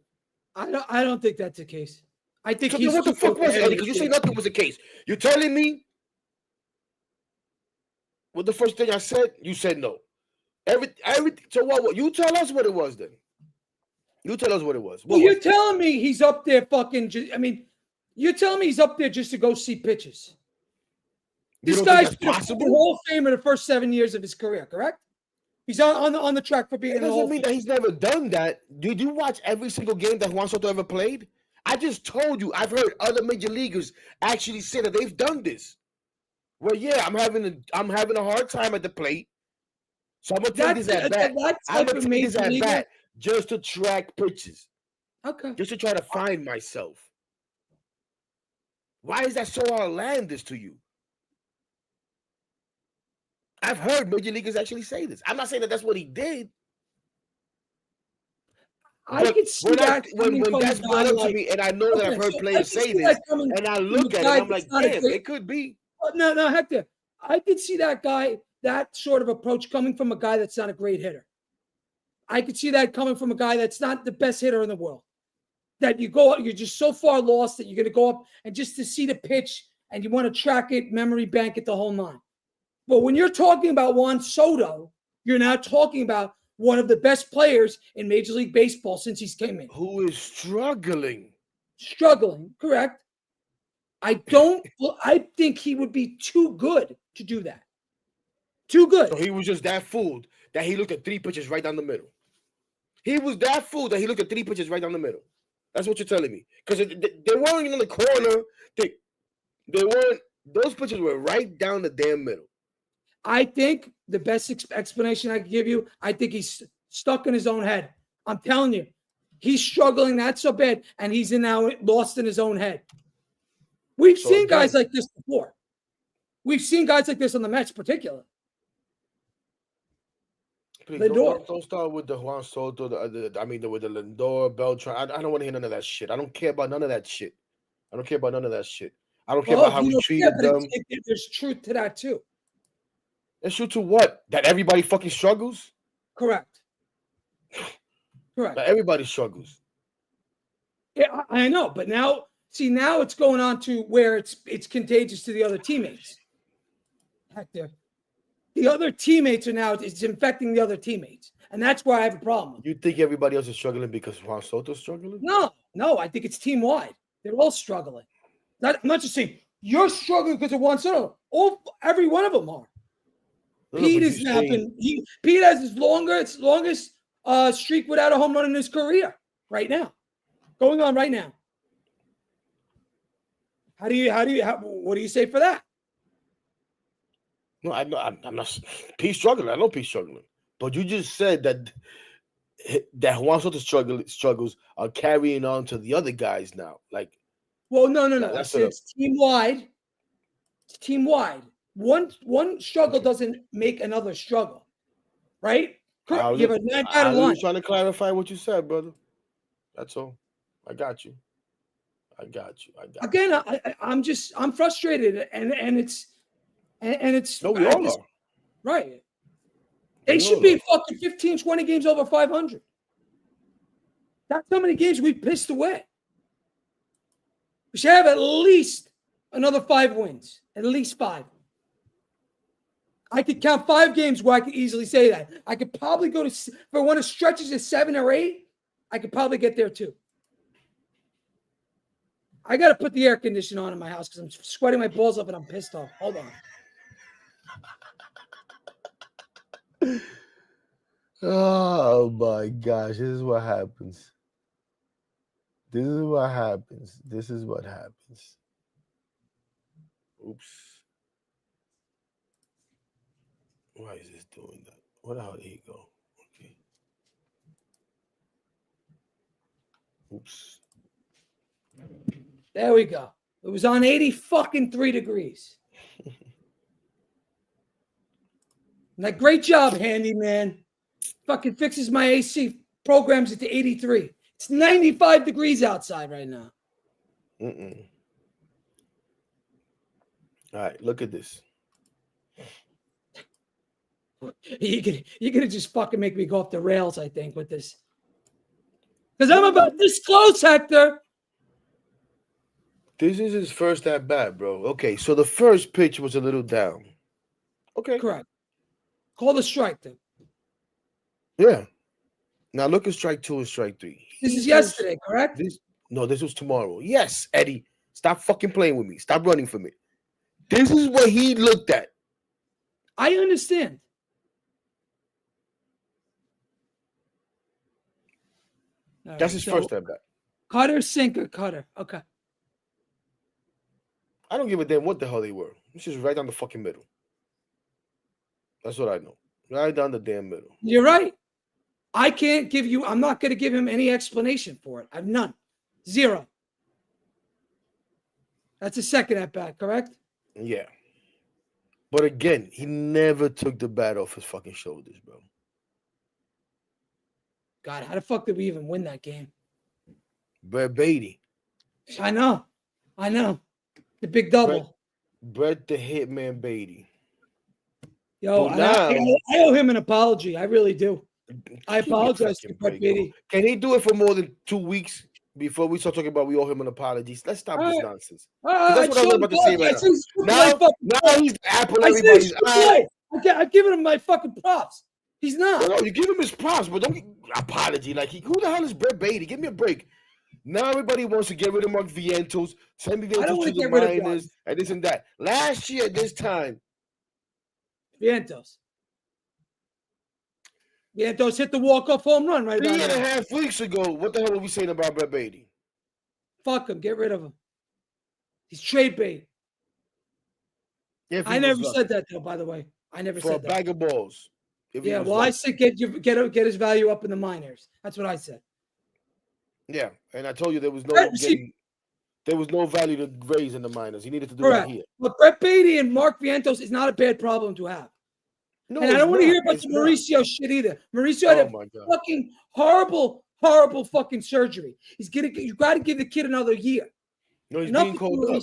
I don't think that's the case. I think so what the fuck was it, Eddie? Because you say nothing was the case. You're telling me what the first thing I said? You said no. Everything. So what? You tell us what it was then. You tell us what it was. Well, you're telling me he's up there fucking. You're telling me he's up there just to go see pitches. This guy's been a Hall of Fame in the first 7 years of his career, correct? He's on the track for being. It doesn't mean that he's never done that. Did you watch every single game that Juan Soto ever played? I just told you. I've heard other major leaguers actually say that they've done this. Well, yeah, I'm having a hard time at the plate. So I'm gonna take this at bat. I'm gonna take this at bat just to track pitches. Okay. Just to try to find myself. Why is that so outlandish to you? I've heard major leaguers actually say this. I'm not saying that that's what he did. I could see that when that's brought up to me, and I know that I've heard players say this, and I look at it, and I'm like, damn, it could be. No, Hector. I could see that sort of approach coming from a guy that's not a great hitter. I could see that coming from a guy that's not the best hitter in the world. That you're just so far lost that you're going to go up and just to see the pitch, and you want to track it, memory bank it, the whole nine. But when you're talking about Juan Soto, you're now talking about one of the best players in Major League Baseball since he's came in. Who is struggling? Struggling, correct. I think he would be too good to do that. Too good. So he was just that fooled that he looked at 3 pitches right down the middle. He was that fooled that he looked at 3 pitches right down the middle. That's what you're telling me. Because they weren't in the corner. They weren't. Those pitches were right down the damn middle. I think the best explanation I can give you, I think he's stuck in his own head. I'm telling you, he's struggling that so bad, and he's now lost in his own head. We've seen guys like this before. We've seen guys like this on the Mets, particularly. Please, don't start with the Juan Soto. With the Lindor, Beltran. I don't want to hear none of that shit. I don't care about none of that shit. I don't care about how we treated them. There's truth to that too. There's truth to what? That everybody fucking struggles? Correct. That everybody struggles. Yeah, I know, but now it's going on to where it's contagious to the other teammates. Hector. The other teammates it's infecting the other teammates. And that's where I have a problem. You think everybody else is struggling because Juan Soto's struggling? No, I think it's team-wide. They're all struggling. I'm not just saying you're struggling because of Juan Soto. Every one of them are. Pete has his longest streak without a home run in his career right now. Going on right now. What do you say for that? No, I'm not. Pete's struggling. I know Pete's struggling. But you just said that Juan Soto's struggles are carrying on to the other guys now. Like, well, no. It's team-wide. It's team-wide. One struggle doesn't make another struggle, right? I was trying to clarify what you said, brother. That's all. I got you. Again, I'm frustrated, and it's. No, we all are. Right. They should be fucking 15, 20 games over 500. That's how many games we pissed away. We should have at least another 5 wins. At least 5. I could count 5 games where I could easily say that. I could probably go to, for one of stretches of 7 or 8, I could probably get there too. I got to put the air conditioner on in my house because I'm sweating my balls up and I'm pissed off. Hold on. Oh my gosh, this is what happens. Oops. Why is this doing that? Where the hell did he go? Okay. Oops. There we go. It was on 83 degrees. Like, great job, handyman. Fucking fixes my AC, programs it to 83. It's 95 degrees outside right now. All right, look at this. You're gonna just fucking make me go off the rails, I think, with this. Because I'm about this close, Hector. This is his first at bat, bro. Okay, so the first pitch was a little down. Okay. Correct. Call the strike then. Yeah. Now look at strike 2 and strike 3. This is yesterday, correct? This was tomorrow. Yes, Eddie. Stop fucking playing with me. Stop running from me. This is what he looked at. I understand. That's his first at bat. Cutter, sinker, cutter. Okay. I don't give a damn what the hell they were. It's just right down the fucking middle. That's what I know. Right down the damn middle. You're right. I'm not going to give him any explanation for it. I've none. Zero. That's a second at bat, correct? Yeah. But again, he never took the bat off his fucking shoulders, bro. God, how the fuck did we even win that game? Brett Baty. I know. The big double. Brett the Hitman Baty. Yo, I owe him an apology. I really do. I apologize to Brett Baty. Can he do it for more than 2 weeks before we start talking about we owe him an apology? Let's stop this nonsense. That's what I was about to say right now. Now he's Apple everybody's eye. I'm giving him my fucking props. He's not. No, you give him his props, but don't get apology. Like, who the hell is Brett Baty? Give me a break. Now everybody wants to get rid of Mark Vientos, send Vientos to the minors, and this and that. Last year at this time, Vientos hit the walk-off home run right now. 3.5 weeks ago, what the hell were we saying about Brett Baty? Fuck him. Get rid of him. He's trade bait. Yeah, I never said that, though, by the way. I never said that. For a bag of balls. Yeah, well, I said get his value up in the minors. That's what I said. Yeah, and I told you there was no value to raise in the minors. He needed to do that here. But Brett Baty and Mark Vientos is not a bad problem to have. No, and I don't want to hear about the Mauricio shit either. Mauricio had a fucking horrible fucking surgery. You got to give the kid another year. No, he's being called up.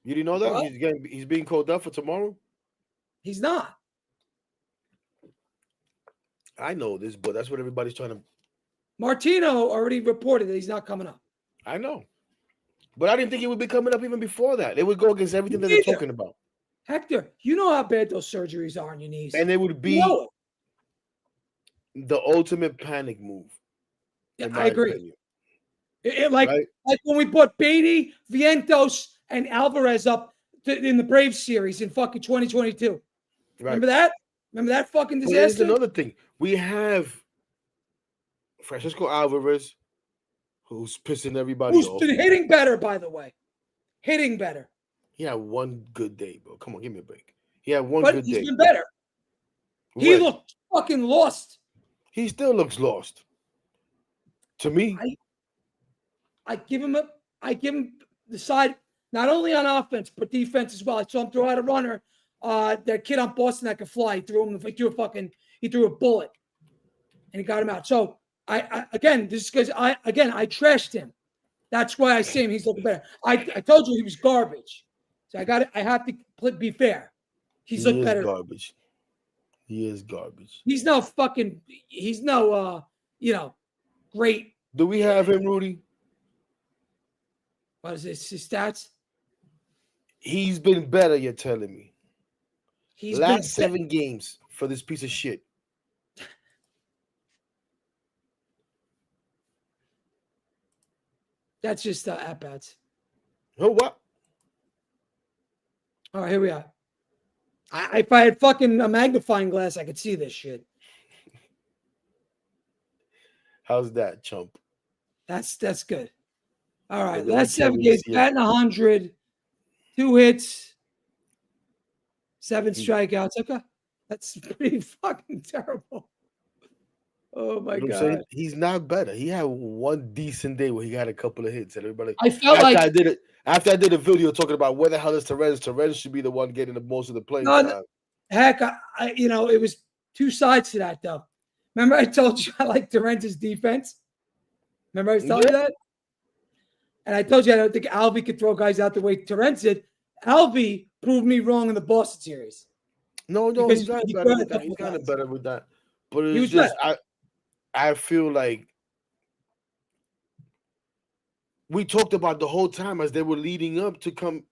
You didn't know that? What? He's being called up for tomorrow? He's not. I know this, but that's what everybody's trying to. Martino already reported that he's not coming up. I know. But I didn't think he would be coming up even before that. They would go against everything that they're talking about. Hector, you know how bad those surgeries are on your knees. And it would be the ultimate panic move. Yeah, I agree. Like when we put Baty, Vientos, and Alvarez up in the Braves series in fucking 2022. Right. Remember that? Remember that fucking disaster? Here's another thing. We have Francisco Alvarez, who's pissing everybody off. Who's been hitting better, by the way. Hitting better. He had one good day, bro. Come on, give me a break. He had one good day. But he's been better. He looked fucking lost. He still looks lost. To me. I give him the side, not only on offense, but defense as well. I saw him throw out a runner. That kid on Boston that could fly. He threw a bullet. And he got him out. So this is because I trashed him. That's why I say him. He's looking better. I told you he was garbage. So I have to be fair. He's looked better. Garbage. He is garbage. He's no great. Do we have him, Rudy? What is this? His stats? He's been better, you're telling me. Last 7 games for this piece of shit. That's just at-bats. Oh, what? All right, here we are. If I had fucking a magnifying glass, I could see this shit. How's that, chump? That's good. All right, last 7 games, batting 100, 2 hits, 7 strikeouts. Okay, that's pretty fucking terrible. Oh my God! He's not better. He had one decent day where he had a couple of hits, and everybody. I felt after I did a video talking about where the hell is Terrence. Terrence should be the one getting the most of the playing time. Heck, it was 2 sides to that though. Remember, I told you I like Terrence's defense. Remember, I was telling you that. And I told you I don't think Alvey could throw guys out the way Terrence did. Alvey proved me wrong in the Boston series. No, he's got it better with that. But it's just I feel like we talked about the whole time as they were leading up to come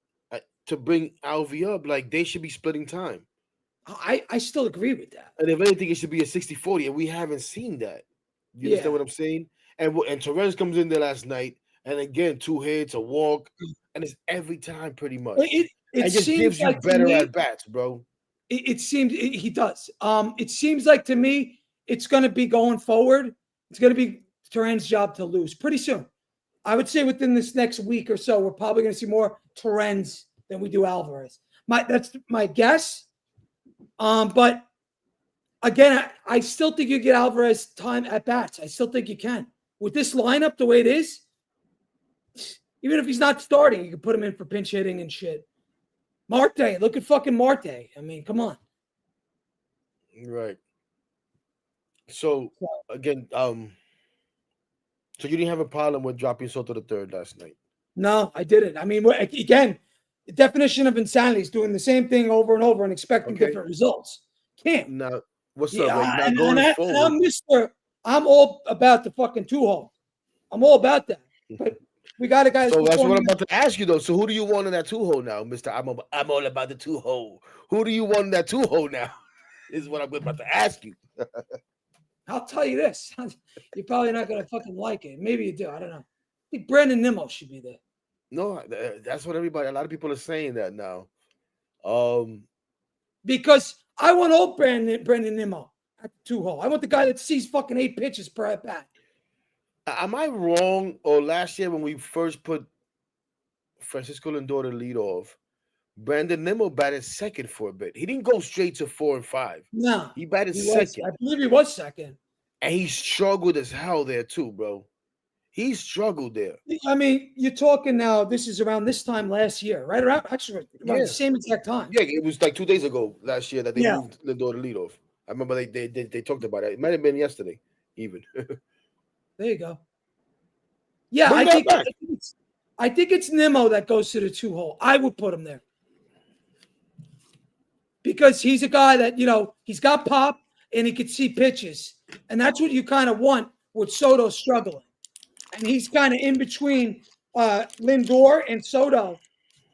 to bring Alvey up, like they should be splitting time. I still agree with that. And if anything, it should be a 60-40, and we haven't seen that. You understand what I'm saying? And Torres comes in there last night, and again, 2 hits, a walk, and it's every time pretty much. It just gives you better at bats, bro. It seems he does. It seems like to me, it's going to be going forward. It's going to be Terrence's job to lose pretty soon. I would say within this next week or so, we're probably going to see more Terrence than we do Alvarez. That's my guess. But again, I still think you get Alvarez time at bats. I still think you can. With this lineup the way it is, even if he's not starting, you can put him in for pinch hitting and shit. Marte, look at fucking Marte. I mean, come on. Right. So again, so you didn't have a problem with dropping Soto the third last night? No, I didn't. I mean, again, the definition of insanity is doing the same thing over and over and expecting different results. Can't. Now, what's up? Like, now going forward, I'm all about the fucking 2-hole. I'm all about that. But we got a guy. So that's what I'm about to ask you, though. So who do you want in that 2-hole now, Mister? I'm all about the 2-hole. Who do you want in that 2-hole now? Is what I'm about to ask you. I'll tell you this. You're probably not going to fucking like it. Maybe you do. I don't know. I think Brandon Nimmo should be there. No, that's what a lot of people are saying that now. Because I want old Brandon Nimmo at the 2-hole. I want the guy that sees fucking 8 pitches per at bat. Am I wrong? Or last year when we first put Francisco Lindor to lead off, Brandon Nimmo batted second for a bit. He didn't go straight to 4 and 5. No, he batted second. I believe he was second, and he struggled as hell there too, bro. He struggled there. I mean, you're talking now. This is around this time last year, right? Around the same exact time. Yeah, it was like 2 days ago last year that they moved Lindor to lead off. I remember they talked about it. It might have been yesterday, even. There you go. Yeah, I think it's Nimmo that goes to the 2-hole. I would put him there because he's a guy that he's got pop and he could see pitches, and that's what you kind of want with Soto struggling. And he's kind of in between Lindor and Soto.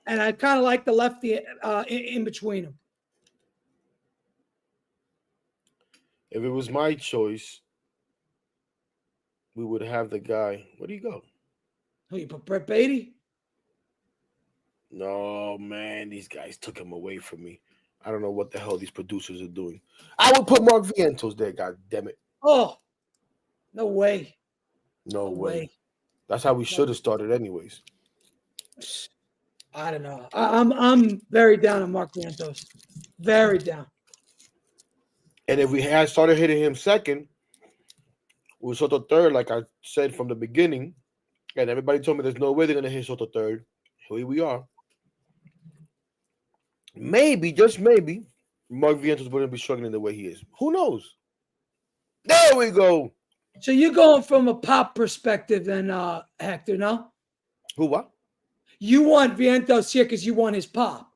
And I kind of like the lefty in between them. If it was my choice, we would have the guy. Where do you go? Who, you put Brett Baty? No, man. These guys took him away from me. I don't know what the hell these producers are doing. I would put Mark Vientos there, god damn it. Oh, no way. No way. That's how we should have started anyways. I don't know. I'm very down on Mark Vientos. Very down. And if we had started hitting him second, with Soto third, like I said from the beginning, and everybody told me there's no way they're going to hit Soto third. Here we are. Maybe, just maybe, Mark Vientos wouldn't be struggling the way he is. Who knows? There we go. So you're going from a pop perspective then, Hector, no? Who, what? You want Vientos here because you want his pop.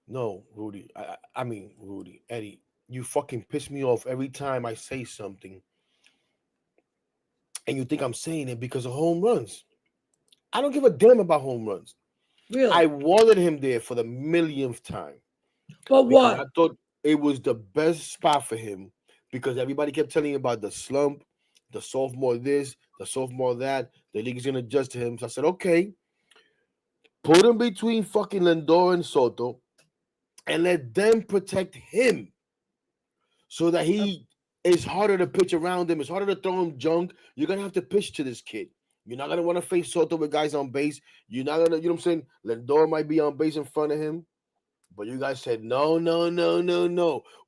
No, Rudy. I mean, Rudy, Eddie, you fucking piss me off every time I say something. And you think I'm saying it because of home runs. I don't give a damn about home runs. Really? I wanted him there for the millionth time. But what? I thought it was the best spot for him because everybody kept telling him about the slump, the sophomore this, the sophomore that. The league is going to adjust to him. So I said, okay, put him between fucking Lindor and Soto and let them protect him so that it's harder to pitch around him. It's harder to throw him junk. You're going to have to pitch to this kid. You're not going to want to face Soto with guys on base. You're not going to, you know what I'm saying? Lindor might be on base in front of him. But you guys said, no.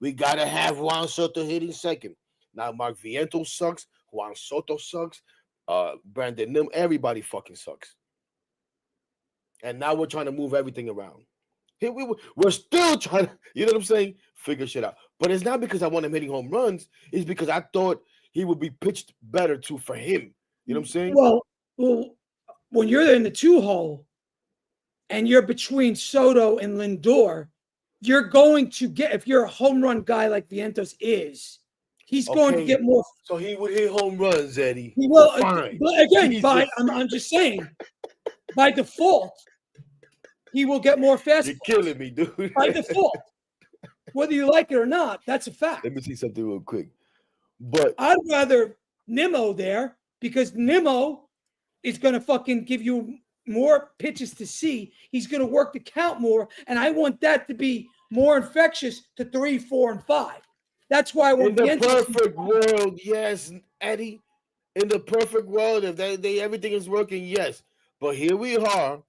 We got to have Juan Soto hitting second. Now, Mark Vientos sucks. Juan Soto sucks. Brandon Nim, everybody fucking sucks. And now we're trying to move everything around. Here we're still trying to, you know what I'm saying? Figure shit out. But it's not because I want him hitting home runs. It's because I thought he would be pitched better for him. You know what I'm saying? Well, when you're in the 2-hole and you're between Soto and Lindor, you're going to get, if you're a home run guy like Vientos is, he's going to get more. So he would hit home runs, Eddie. He will. But again, I'm just saying, by default, he will get more fastballs. You're killing me, dude. By default. Whether you like it or not, that's a fact. Let me see something real quick. But I'd rather Nimmo there because Nimmo is going to fucking give you more pitches to see. He's going to work the count more, and I want that to be more infectious to 3, 4, and 5. That's why I want in the perfect world, yes, Eddie. In the perfect world, if everything is working, yes. But here we are.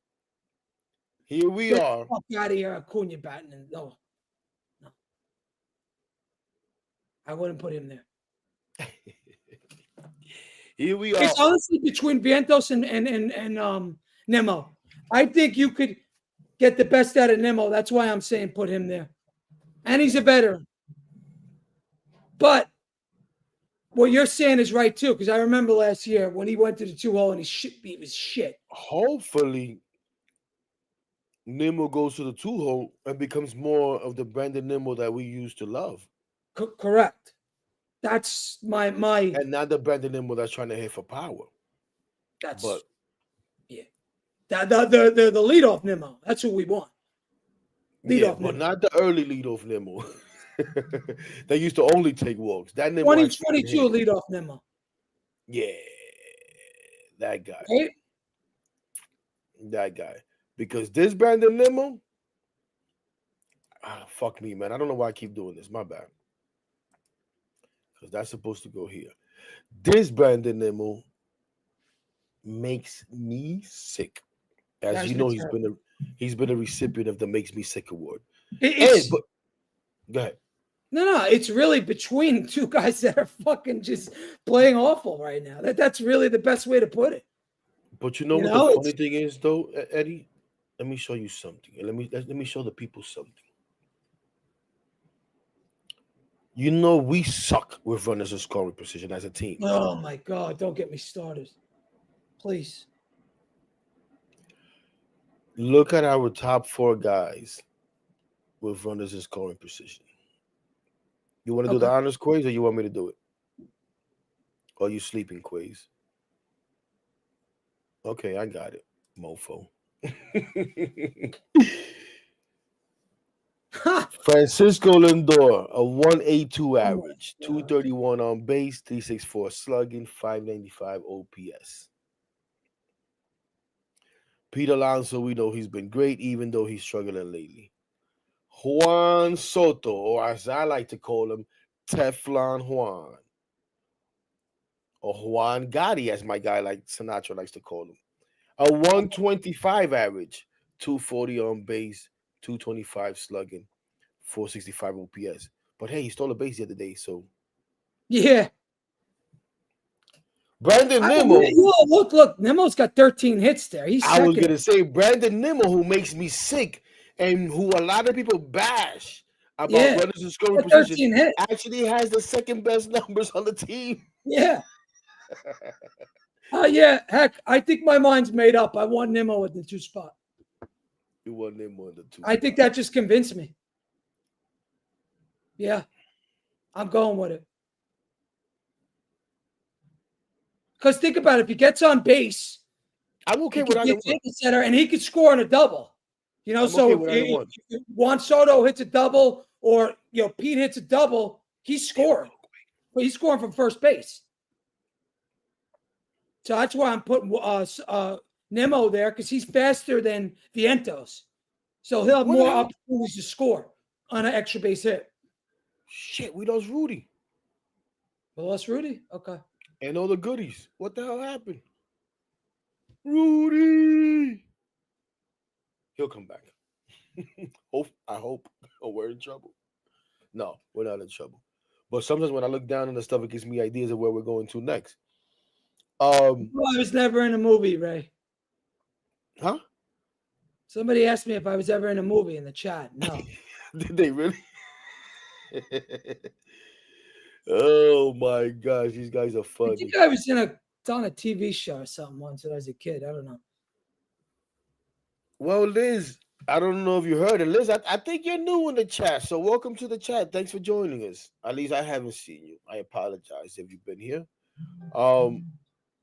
Here we Get are. the fuck out of here, Acuna batting. And, no. I wouldn't put him there. Here we are. It's honestly between Vientos and Nemo. I think you could get the best out of Nemo. That's why I'm saying put him there. And he's a veteran. But what you're saying is right, too, because I remember last year when he went to the 2-hole and he was shit. Hopefully, Nemo goes to the 2-hole and becomes more of the Brandon Nemo that we used to love. Correct. That's my and not the Brandon Nemo that's trying to hit for power. That's but yeah. The leadoff Nemo. That's what we want. Leadoff Nemo. But not the early leadoff Nemo. They used to only take walks. That Nemo 2022 leadoff Nemo. Yeah, that guy. Right? That guy. Because this Brandon Nemo, fuck me, man. I don't know why I keep doing this. My bad. Because that's supposed to go here. This Brandon Nemo makes me sick. As you know, he's been a recipient of the Makes Me Sick award. But go ahead. No, it's really between two guys that are fucking just playing awful right now. That's really the best way to put it. But you know what the funny thing is, though, Eddie? Let me show you something. Let me show the people something. You know, we suck with runners and scoring precision as a team. Oh, my God. Don't get me started. Please. Look at our top 4 guys with runners and scoring precision. You want to do the honors quiz or you want me to do it? Or are you sleeping quiz? Okay, I got it, mofo. Francisco Lindor, a 182 average, 231 on base, 364 slugging, 595 OPS. Pete Alonso, we know he's been great, even though he's struggling lately. Juan Soto, or as I like to call him, Teflon Juan. Or Juan Gotti, as my guy like Sinatra likes to call him. A 125 average, 240 on base, 225 slugging, 465 OPS. But hey, he stole a base the other day, so. Yeah. Brandon Nimmo. Look, Nimmo's got 13 hits there. I was going to say, Brandon Nimmo, who makes me sick and who a lot of people bash about runners and scoring position, actually has the second best numbers on the team. Yeah. Yeah, heck, I think my mind's made up. I want Nimmo at the 2 spot. You want Nimmo at the 2 I think that just convinced me. Yeah, I'm going with it. Because think about it. If he gets on base, I'm okay with either one. Center, and he could score on a double. You know, so if Juan Soto hits a double or, Pete hits a double, he's scoring. But he's scoring from first base. So that's why I'm putting Nimmo there, because he's faster than Vientos. So he'll have more opportunities to score on an extra base hit. Shit, we lost Rudy. We lost Rudy? Okay. And all the goodies. What the hell happened? Rudy! He'll come back. I hope. Oh, we're in trouble. No, we're not in trouble. But sometimes when I look down on the stuff, it gives me ideas of where we're going to next. I was never in a movie, Ray. Huh? Somebody asked me if I was ever in a movie in the chat. No. Did they really? Oh my gosh, these guys are funny. I think I was on a TV show or something once when I was a kid. I don't know. Well, Liz, I don't know if you heard it. Liz, I think you're new in the chat, so welcome to the chat. Thanks for joining us. At least I haven't seen you. I apologize if you've been here.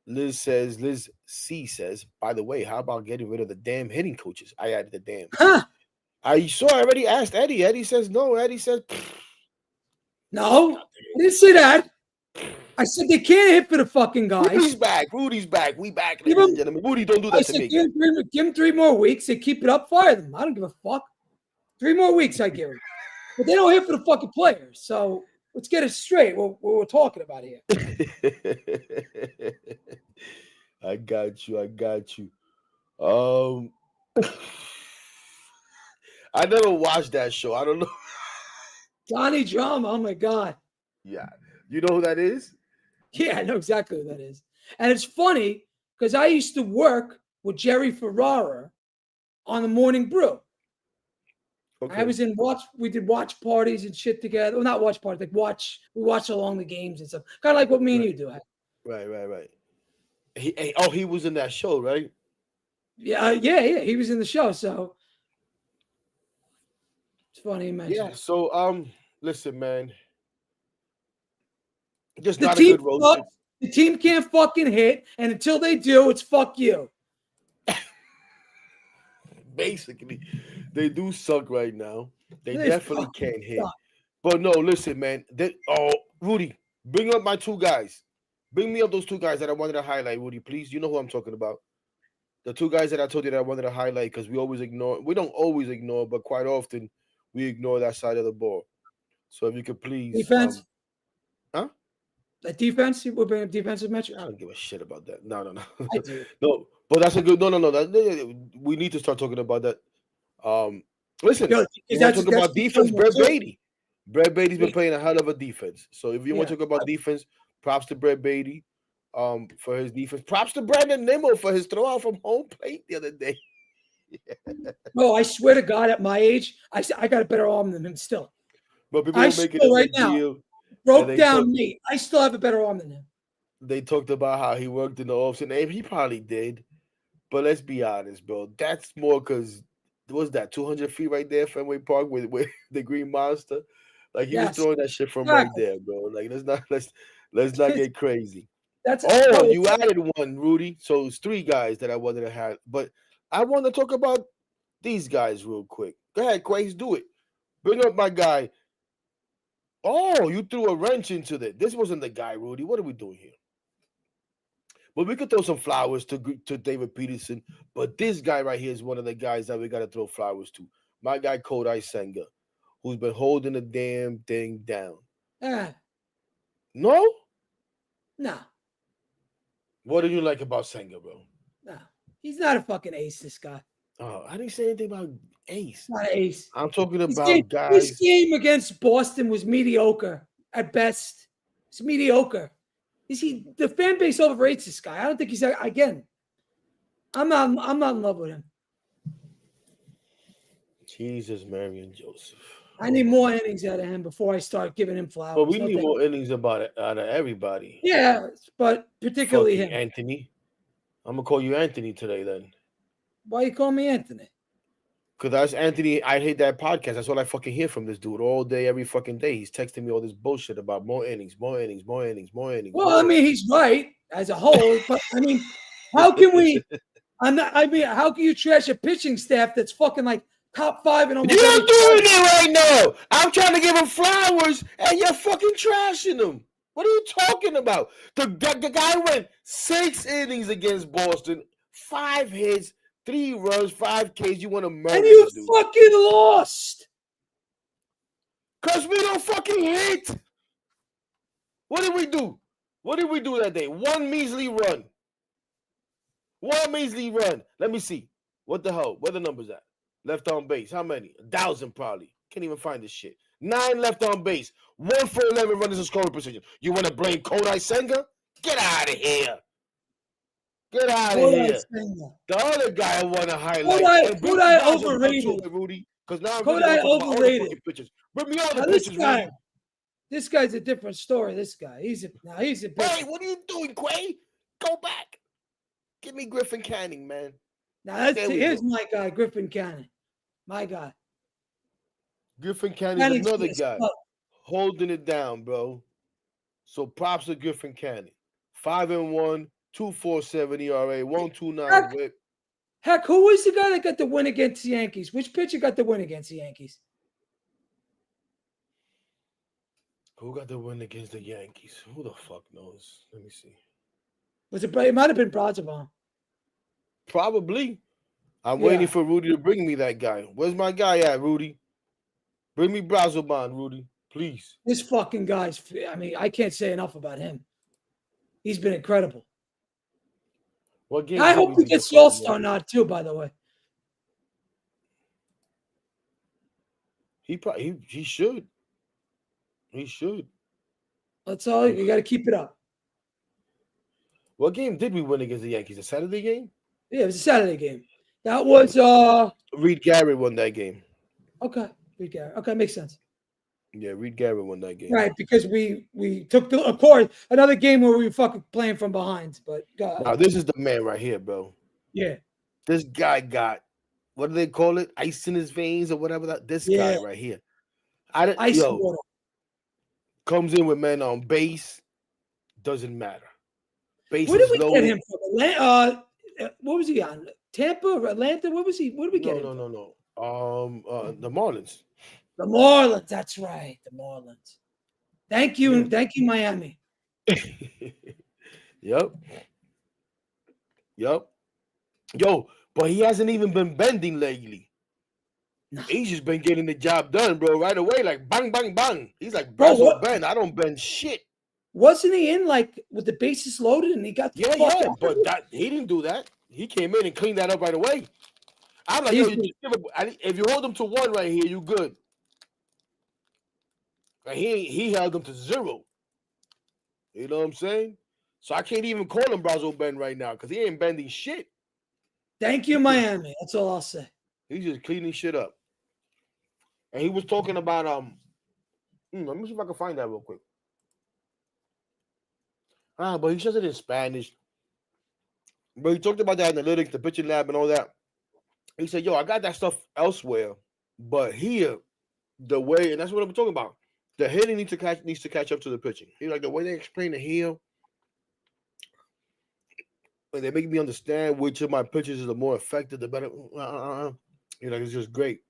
Liz C says, by the way, how about getting rid of the damn hitting coaches? I added the damn. Huh? I already asked Eddie. Eddie says no. Eddie says, no, I didn't say that. I said they can't hit for the fucking guys. Rudy's back. We back, ladies and gentlemen. Rudy, don't do that to me. Give him 3 more weeks. They keep it up, fire them. I don't give a fuck. 3 more weeks, I give them. But they don't hit for the fucking players. So let's get it straight. What we're talking about here. I got you. I never watched that show. I don't know. Johnny Drama. Oh my God. Yeah. You know who that is? Yeah, I know exactly who that is. And it's funny because I used to work with Jerry Ferrara on the Morning Brew. Okay. I was in we did watch parties and shit together. Well, not watch parties, we watched along the games and stuff. Kind of like what me and you do. Right. He was in that show, right? Yeah. He was in the show, so it's funny you mentioned. Yeah. So listen, man. Just not a good road trip. The team can't fucking hit, and until they do, it's fuck you. Basically, they do suck right now. They definitely can't hit. But no, listen, man. Rudy, bring up my two guys. Bring me up those two guys that I wanted to highlight, Rudy, please. You know who I'm talking about. The two guys that I told you that I wanted to highlight because we don't always ignore, but quite often we ignore that side of the ball. So if you could please. Defense? Huh? A defense? You would bring a defensive metric? I don't give a shit about that. No. I do. No, but that's a good. No. We need to start talking about that. Listen, you want to talk about defense? Brett Baty. Brett Baty's been playing a hell of a defense. So if you want to talk about defense, props to Brett Baty for his defense. Props to Brandon Nimmo for his throw out from home plate the other day. No, I swear to God, at my age, I got a better arm than him still. But people are making a big deal. Broke down me. I still have a better arm than him. They talked about how he worked in the offseason. He probably did. But let's be honest, bro. That's more because what's that? 200 feet right there, Fenway Park with the Green Monster. Like he was throwing that shit from right there, bro. Like let's not get crazy. You added one, Rudy. So it's three guys that I wanted to have, but I want to talk about these guys real quick. Go ahead, Quays, do it. Bring up my guy. Oh, you threw a wrench into that. This wasn't the guy, Rudy. What are we doing here? Well, we could throw some flowers to David Peterson, but this guy right here is one of the guys that we got to throw flowers to. My guy, Kodai Senga, who's been holding the damn thing down. No? No. What do you like about Senga, bro? No. He's not a fucking ace, this guy. Oh, I didn't say anything about ace. Not an ace. I'm talking about guys. This game against Boston was mediocre at best. It's mediocre. The fan base overrates this guy. I don't think he's again. I'm not in love with him. Jesus, Mary and Joseph. I need more innings out of him before I start giving him flowers. But we need more innings out of everybody. Yeah, but particularly him. Anthony. I'm gonna call you Anthony today then. Why you call me Anthony? Because that's Anthony. I hate that podcast. That's what I fucking hear from this dude all day, every fucking day. He's texting me all this bullshit about more innings. Well, I mean, he's right as a whole, but I mean, how can we? How can you trash a pitching staff that's fucking like top 5 in almost? You're doing it right now. I'm trying to give him flowers, and you're fucking trashing him. What are you talking about? The guy went 6 innings against Boston, 5 hits. 3 runs, 5 Ks. You want to murder? And you fucking lost. Because we don't fucking hit. What did we do? What did we do that day? 1 measly run. 1 measly run. Let me see. What the hell? Where the numbers at? Left on base. How many? 1,000 probably. Can't even find this shit. 9 left on base. 1 for 11 runners in scoring position. You want to blame Kodai Senga? Get out of here. Get out of here. The other guy I want to highlight. Kodai overrated. Rudy, because now I'm Kodai overrated. Bring me all the pictures, Rudy. This guy's a different story. This guy. He's a Hey, what are you doing, Quay? Go back. Give me Griffin Canning, man. Now here's my guy, Griffin Canning. My guy. Griffin Canning is another guy holding it down, bro. So props to Griffin Canning. 5-1. 2.47 ERA, 1.29 whip. Heck, who was the guy that got the win against the Yankees? Which pitcher got the win against the Yankees? Who got the win against the Yankees? Who the fuck knows? Let me see. It might have been Braziban. Probably. I'm waiting for Rudy to bring me that guy. Where's my guy at, Rudy? Bring me Braziban, Rudy, please. This fucking guy's. I mean, I can't say enough about him. He's been incredible. I hope he gets the All-Star nod too, by the way. He should. He should. That's all. You got to keep it up. What game did we win against the Yankees? A Saturday game? Yeah, it was a Saturday game. That was Reed Garrett won that game. okay. Okay, makes sense. Yeah, Reed Garrett won that game. Right, because we took of course another game where we were fucking playing from behind. But now this is the man right here, bro. Yeah. This guy got, what do they call it? Ice in his veins or whatever. This guy right here. Ice water. Comes in with men on base. Doesn't matter. Base Where did we loaded. get him from? What was he on? Tampa or Atlanta? Where was he? Where did we get him? No. The Marlins. The Marlins. That's right. The Marlins. Thank you, Miami. Yep. Yo, but he hasn't even been bending lately. No. He's just been getting the job done, bro, right away. Like bang, bang, bang. He's like, bro, bend. I don't bend shit. Wasn't he in like with the bases loaded and he got the fuck but he didn't do that. He came in and cleaned that up right away. I'm like, if you hold him to 1 right here, you good. And he held him to 0. You know what I'm saying? So I can't even call him Brazo Ben right now because he ain't bending shit. Thank you, Miami. That's all I'll say. He's just cleaning shit up. And he was talking about let me see if I can find that real quick. But he says it in Spanish. But he talked about the analytics, the pitching lab, and all that. He said, I got that stuff elsewhere. But here, the way, and that's what I'm talking about. The hitting needs to catch up to the pitching. He's like, the way they explain it here, and they make me understand which of my pitches is the more effective, the better. It's just great.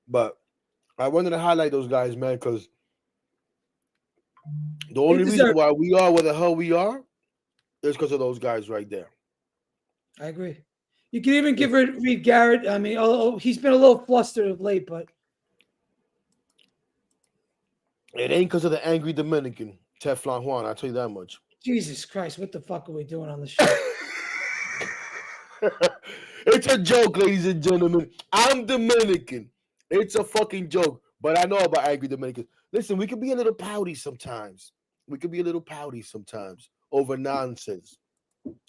But I wanted to highlight those guys, man, because the only reason why we are where the hell we are is because of those guys right there. I agree. You can even give Reed Garrett. I mean, he's been a little flustered of late, but it ain't because of the angry Dominican, Teflon Juan. I'll tell you that much. Jesus Christ, what the fuck are we doing on the show? It's a joke, ladies and gentlemen. I'm Dominican. It's a fucking joke. But I know about angry Dominicans. Listen, we can be a little pouty sometimes. Over nonsense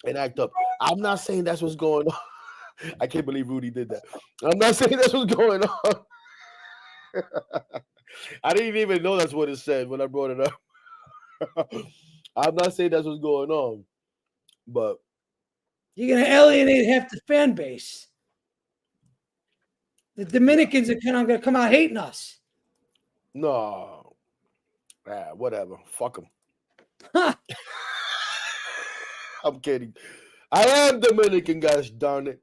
and act up. I'm not saying that's what's going on. I can't believe Rudy did that. I'm not saying that's what's going on. I didn't even know that's what it said when I brought it up. I'm not saying that's what's going on, but you're going to alienate half the fan base. The Dominicans are going to come out hating us. No. Whatever. Fuck them. I'm kidding. I am Dominican, guys, darn it.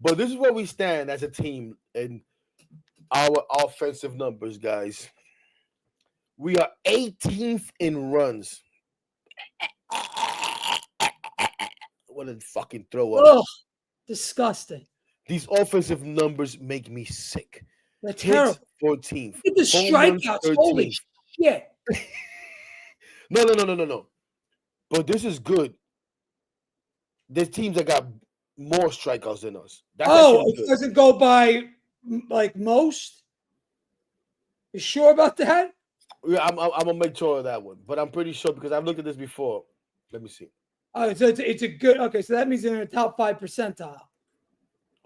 But this is where we stand as a team in our offensive numbers, guys. We are 18th in runs. What a fucking throw up. Oh, disgusting. These offensive numbers make me sick. They're terrible. 14th. Look at the strikeouts. Holy shit. No. But this is good. There's teams that got more strikeouts than us. It doesn't go by like most? You sure about that? Yeah, I'm gonna make sure of that one, but I'm pretty sure because I've looked at this before. Let me see. Oh, so it's a good. Okay, so that means they're in the top 5 percentile.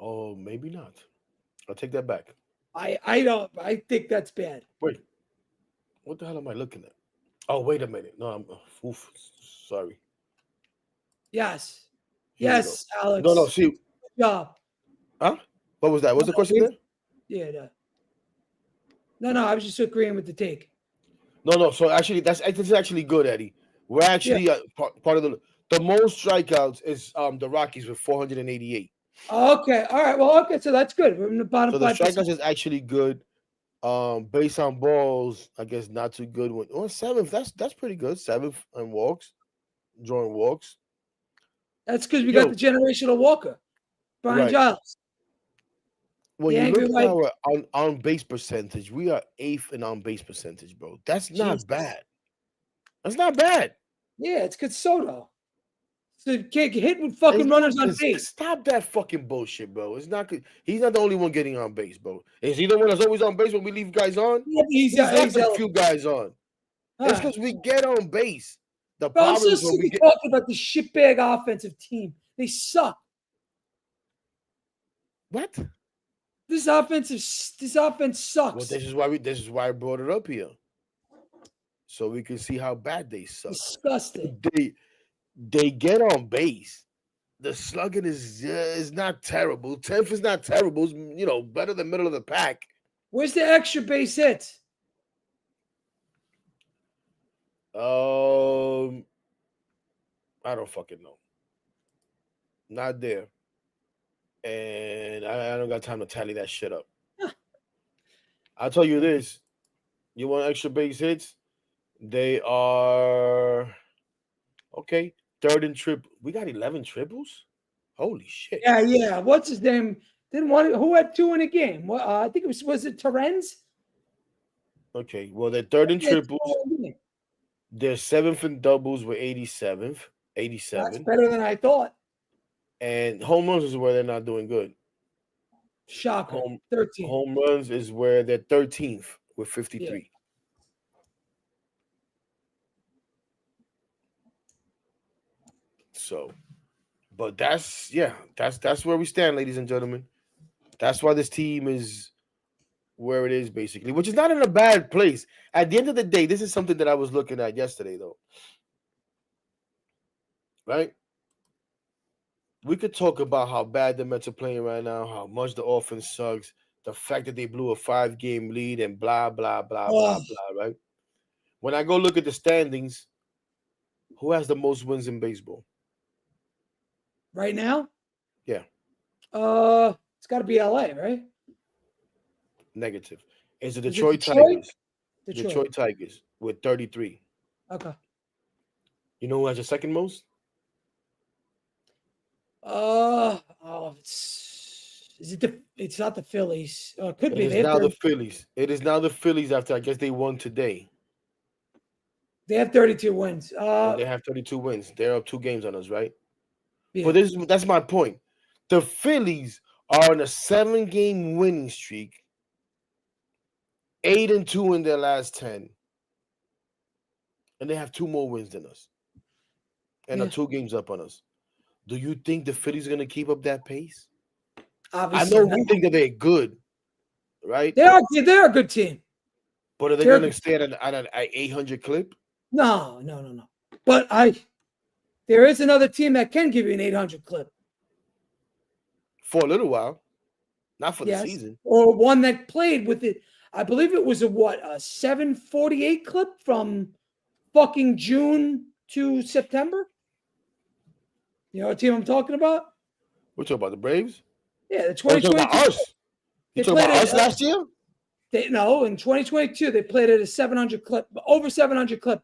Oh, maybe not. I'll take that back. I don't. I think that's bad. Wait, what the hell am I looking at? Oh, wait a minute. No, I'm sorry. Yes, Alex. No. See, good job. Huh? What was that? What's the question there? Yeah. No. I was just agreeing with the take. No. So actually, this is actually good, Eddie. We're actually part of the most strikeouts is the Rockies with 488. Okay. All right. Well, okay. So that's good. We're in the bottom. So the strikeouts is actually good. Based on balls, I guess not too good. Seventh. That's pretty good. 7th on walks, drawing walks. That's because we got the generational walker, Brian Giles. When you look at our on base percentage, we are 8th in on base percentage, bro. That's not bad. That's not bad. Yeah, it's good Soto. So you can't get hit with fucking runners on base. Stop that fucking bullshit, bro. It's not good. He's not the only one getting on base, bro. Is he the one that's always on base when we leave guys on? Yeah, he's left a few guys on. It's because we get on base. The bro, I'm problem so is when sick we of get talking about this shitbag offensive team. They suck. What? This offense sucks. Well, this is why I brought it up here. So we can see how bad they suck. Disgusting. They get on base. The slugging is not terrible. 10th is not terrible. It's, better than middle of the pack. Where's the extra base hits? I don't fucking know. Not there. And I don't got time to tally that shit up. I'll tell you this. You want extra base hits? They are okay. Third and triple. We got 11 triples? Holy shit. Yeah. What's his name? Who had 2 in a game? I think was it Terrence? Okay. Well, they're third and triples. They're 7th in doubles with 87. That's better than I thought. And home runs is where they're not doing good. Shocker. 13. Home runs is where they're 13th with 53. Yeah. So, but that's where we stand, ladies and gentlemen. That's why this team is where it is, basically, which is not in a bad place. At the end of the day, this is something that I was looking at yesterday, though. Right? We could talk about how bad the Mets are playing right now, how much the offense sucks, the fact that they blew a 5-game lead, and blah, blah, blah, blah, blah, right? When I go look at the standings, who has the most wins in baseball? Right now? Yeah. It's got to be LA, right? Negative. It's the Detroit Tigers. Detroit Tigers with 33. Okay. You know who has the second most? It's not the Phillies. It could be. It is now the Phillies. It is now the Phillies after I guess they won today. They have 32 wins. They have 32 wins. They're up 2 games on us, right? Yeah. But that's my point. The Phillies are on a 7-game winning streak, 8-2 in their last 10, and they have 2 more wins than us, and are 2 games up on us. Do you think the Phillies are going to keep up that pace? Obviously, I know we think that they're good, right? They're a good team. But are they going to stay at an 800 clip? No. But there is another team that can give you an 800 clip. For a little while. Not for the season. Or one that played with it. I believe it was a 748 clip from fucking June to September. You know what team I'm talking about? We're talking about the Braves? Yeah, the 2022. About us? You talking about us last year? In 2022, they played at a 700 clip, over 700 clip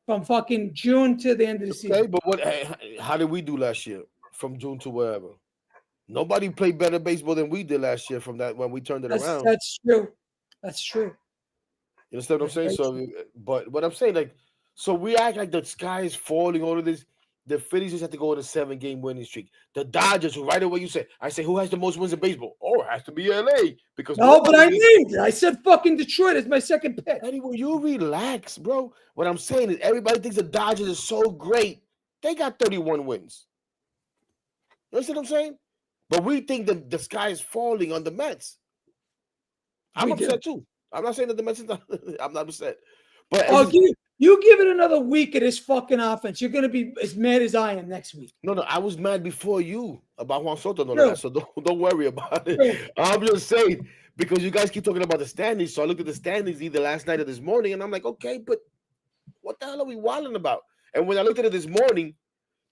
from fucking June to the end of the season. Okay, but how did we do last year from June to wherever? Nobody played better baseball than we did last year from that when we turned it around. That's true. That's true. You understand what I'm saying? So, but what I'm saying, so we act like the sky is falling, all of this. The Phillies just have to go on a 7-game winning streak. The Dodgers, right away you said, I say, who has the most wins in baseball? Oh, it has to be LA. Because I said fucking Detroit is my second pick. Eddie, will you relax, bro? What I'm saying is everybody thinks the Dodgers are so great. They got 31 wins. You understand what I'm saying? But we think that the sky is falling on the Mets. I'm upset too. I'm not saying that the Mets is not. I'm not upset. But you give it another week of this fucking offense, you're gonna be as mad as I am next week. No, I was mad before you about Juan Soto and all that, so don't worry about it. I'm just saying because you guys keep talking about the standings. So I looked at the standings either last night or this morning, and I'm like, okay, but what the hell are we wilding about? And when I looked at it this morning,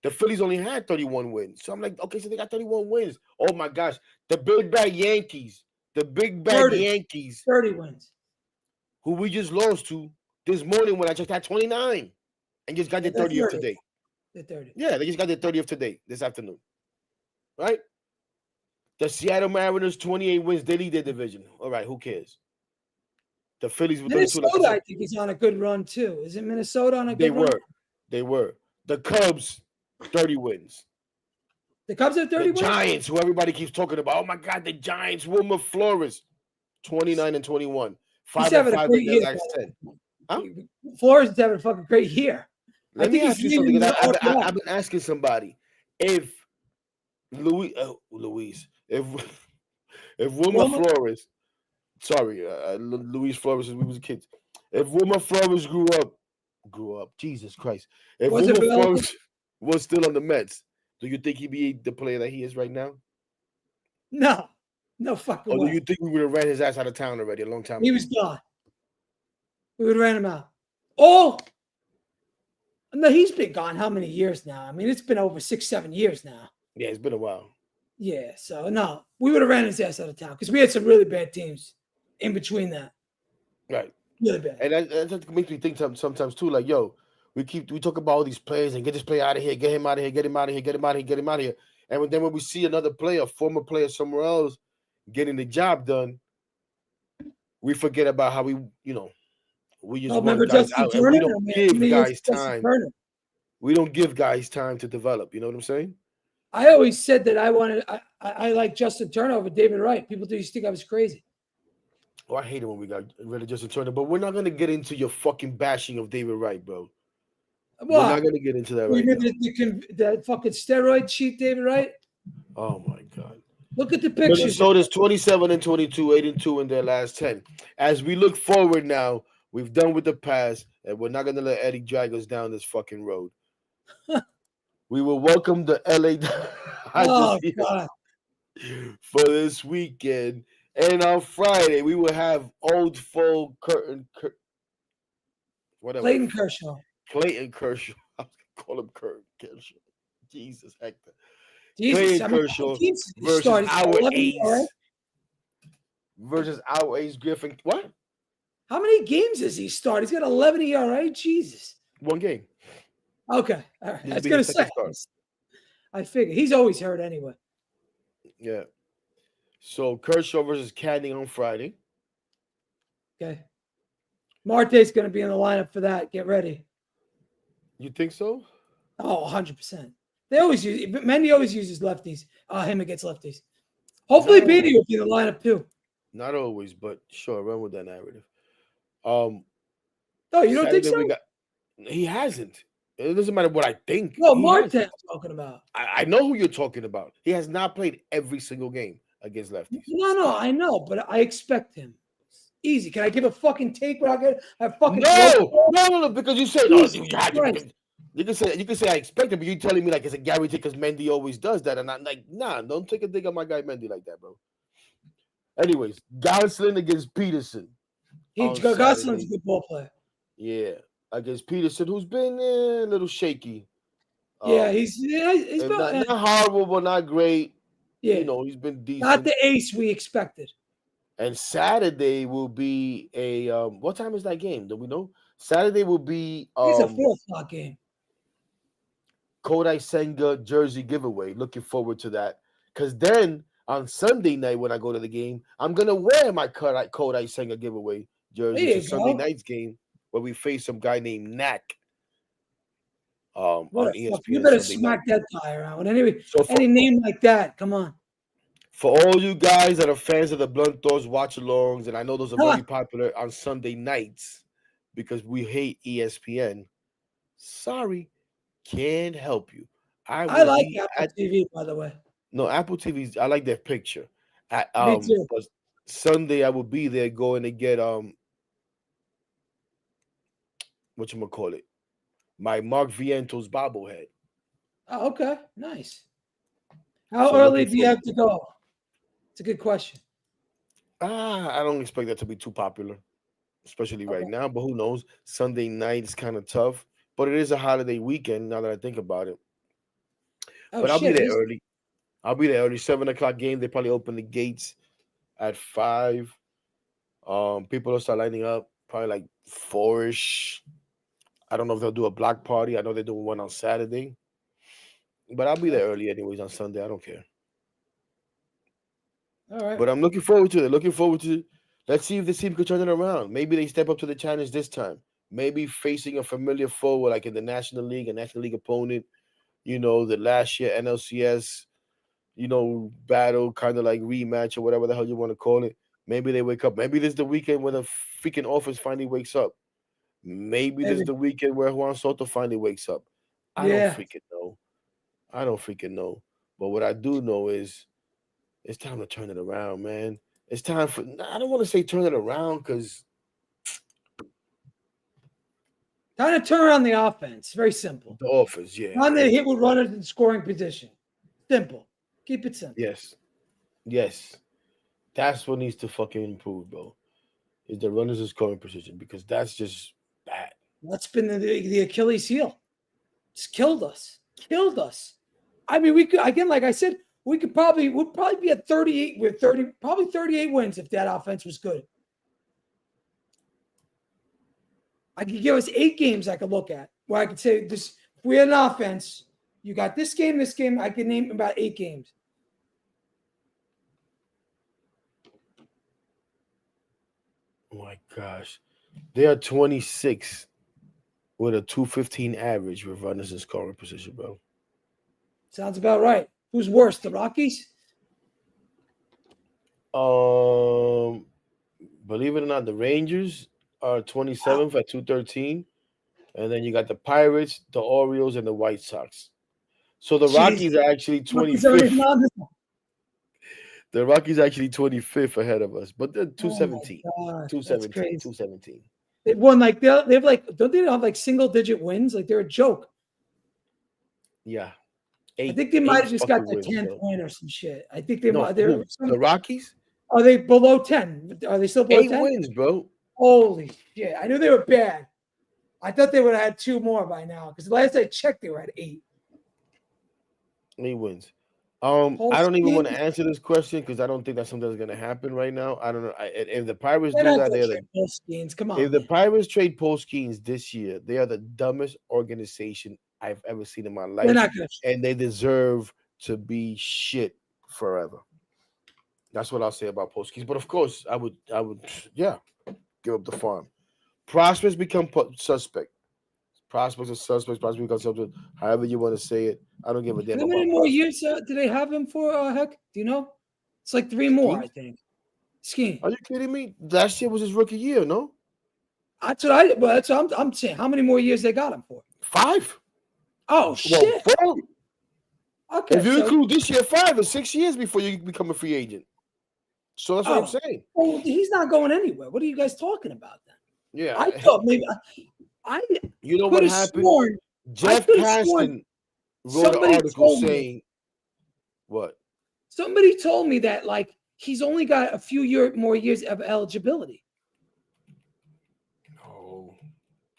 the Phillies only had 31 wins. So I'm like, okay, so they got 31 wins. Oh my gosh, the big bad Yankees, 30 wins, who we just lost to. This morning when I just had 29 and just got their 30th today. Yeah, they just got their 30th today, this afternoon. Right? The Seattle Mariners, 28 wins. They lead their division. All right, who cares? The Phillies with Minnesota, I think, is on a good run, too. Isn't Minnesota on a good run? They were. The Cubs, 30 wins. The Cubs have 30 The wins? Giants, who everybody keeps talking about. Oh my God, the Giants. Wilmer Flores, 29-21. 5-5 in their last 10. Huh? Flores is having a fucking great year. Let me ask you something. I've been asking somebody if Luis, if Wilmer Flores, sorry, Luis Flores, since we was kids. If Wilmer Flores grew up, Jesus Christ. If Wilmer Flores was still on the Mets, do you think he'd be the player that he is right now? No fucking way. Or do you think we would have ran his ass out of town already a long time ago? He was gone. We would have ran him out. Oh, no, he's been gone how many years now? I mean, it's been over 6-7 years now. Yeah, it's been a while. Yeah, so no, we would have ran his ass out of town because we had some really bad teams in between that. Right. Really bad. And that makes me think sometimes too, like, yo, we talk about all these players and get this player out of here, get him out of here, get him out of here, get him out of here, get him out of here. And then when we see another player, former player somewhere else getting the job done, we forget about how we just want guys out and we don't give guys time. We don't give guys time to develop. You know what I'm saying? I always said that I like Justin Turner over David Wright. People used to think I was crazy. Oh, I hate it when we got rid of Justin Turner, but we're not going to get into your fucking bashing of David Wright, bro. We're not going to get into that right now. That fucking steroid cheat, David Wright? Oh, my God. Look at the pictures. Minnesota's 27-22, 8-2 in their last 10. As we look forward now, we've done with the past, and we're not going to let Eddie drag us down this fucking road. We will welcome the LA for this weekend. And on Friday, we will have Old Foe Clayton Kershaw. Clayton Kershaw. I was going to call him Kershaw. Jesus, Hector. Clayton Kershaw versus our ace. Versus our ace Griffin. What? How many games has he started? He's got 11 ERA. Jesus. One game. Okay. All right. I was going to say. I figure. He's always hurt anyway. Yeah. So Kershaw versus Canning on Friday. Okay. Marte's going to be in the lineup for that. Get ready. You think so? Oh, 100%. They always use Mendy always uses lefties. Him against lefties. Hopefully Baty will be in the lineup too. Not always, but sure, run with that narrative. No, you don't think so? He hasn't. It doesn't matter what I think. Well, Marte I'm talking about. I know who you're talking about. He has not played every single game against lefties. No, I know, but I expect him. Easy. Can I give a fucking take where I fucking No, because you said you can say I expect it, but you're telling me like it's a guarantee because Mendy always does that, and I'm like, nah, don't take a dig on my guy Mendy like that, bro. Anyways, Gosselin against Peterson. Gosselin's a good ball player. Yeah, against Peterson, who's been a little shaky. Yeah, he's not horrible, but not great. Yeah, he's been decent. Not the ace we expected. And Saturday will be a what time is that game? Do we know? Saturday will be it's a 4:00 game. Kodai Senga jersey giveaway. Looking forward to that. Because then on Sunday night when I go to the game, I'm gonna wear my Kodai Senga giveaway jersey to Sunday night's game where we face some guy named Knack. On ESPN. You better smack that guy around. Anyway, any name like that, come on. For all you guys that are fans of the Blunt Thoughts watch-alongs, and I know those are very popular on Sunday nights because we hate ESPN. Sorry, can't help you. I like Apple TV, by the way. No, Apple TV's. I like their picture. Me too. But Sunday I will be there going to get whatchamacallit, my Mark Vientos bobblehead. Oh, okay, nice. How early do you have to go? It's a good question. I don't expect that to be too popular, especially right now. But who knows? Sunday night is kind of tough, but it is a holiday weekend. Now that I think about it, I'll be there early. 7:00 game. They probably open the gates at 5. People will start lining up probably like 4-ish. I don't know if they'll do a block party. I know they're doing one on Saturday, but I'll be there early anyways on Sunday. I don't care. All right. But I'm looking forward to it. Let's see if this team could turn it around. Maybe they step up to the challenge this time. Maybe facing a familiar foe like in the National League, a National League opponent. the last year NLCS, battle, kind of like rematch or whatever the hell you want to call it. Maybe they wake up. Maybe this is the weekend when the freaking offense finally wakes up. Maybe this is Maybe. the weekend where Juan Soto finally wakes up. I don't Yeah. freaking know. I don't freaking know. But what I do know is it's time to turn it around, man. It's time for. I don't want to say turn it around because Time to turn around the offense. Very simple. the offense, yeah. Time to hit with runners in scoring position. Simple. Keep it simple. Yes. That's what needs to fucking improve, bro. Is the runners in scoring position because that's just bad. That's been the Achilles heel. It's killed us. Killed us. I mean, we could again, like I said, we'd probably be at 38 with 30, probably 38 wins if that offense was good. I could give us 8 games I could look at where I could say this. If we had an offense, you got this game. I could name about 8 games. Oh my gosh. They are 26 with a 215 average with runners in scoring position, bro. Sounds about right. Who's worse, the Rockies? Believe it or not, the Rangers are 27th at 213. And then you got the Pirates, the Orioles, and the White Sox. So the Rockies are actually 25th. The Rockies are actually 25th ahead of us, but they're 217. 217. 217. They won like they have like don't they have like single digit wins? Like they're a joke. Yeah. I think they might have just got the 10th win or some shit. I think they're the Rockies. Are they below 10? Are they still below 10? 8 wins, bro. Holy shit! I knew they were bad. I thought they would have had 2 more by now because last I checked, they were at 8. 8 wins. I don't even want to answer this question because I don't think that's something that's going to happen right now. I don't know if the Pirates do that. They're Come on. If the Pirates trade Paul Skeens this year, they are the dumbest organization I've ever seen in my life, and they deserve to be shit forever. That's what I'll say about Paul Skeens. But of course, I would, give up the farm. Prospects become suspect. Prospects are suspects. Prospects become subject. However you want to say it, I don't give a damn. How many more years do they have him for? Heck, do you know? It's like 3 more, I think. Skeen. Are you kidding me? Last year was his rookie year, no? That's what I'm saying. How many more years they got him for? 5. Oh shit. 4. Okay. If you include this year, 5 or 6 years before you become a free agent. So that's what I'm saying. Well, he's not going anywhere. What are you guys talking about then? Yeah. I thought maybe you know what happened? Jeff Passan wrote an article saying what? Somebody told me that like he's only got a few more years of eligibility. No.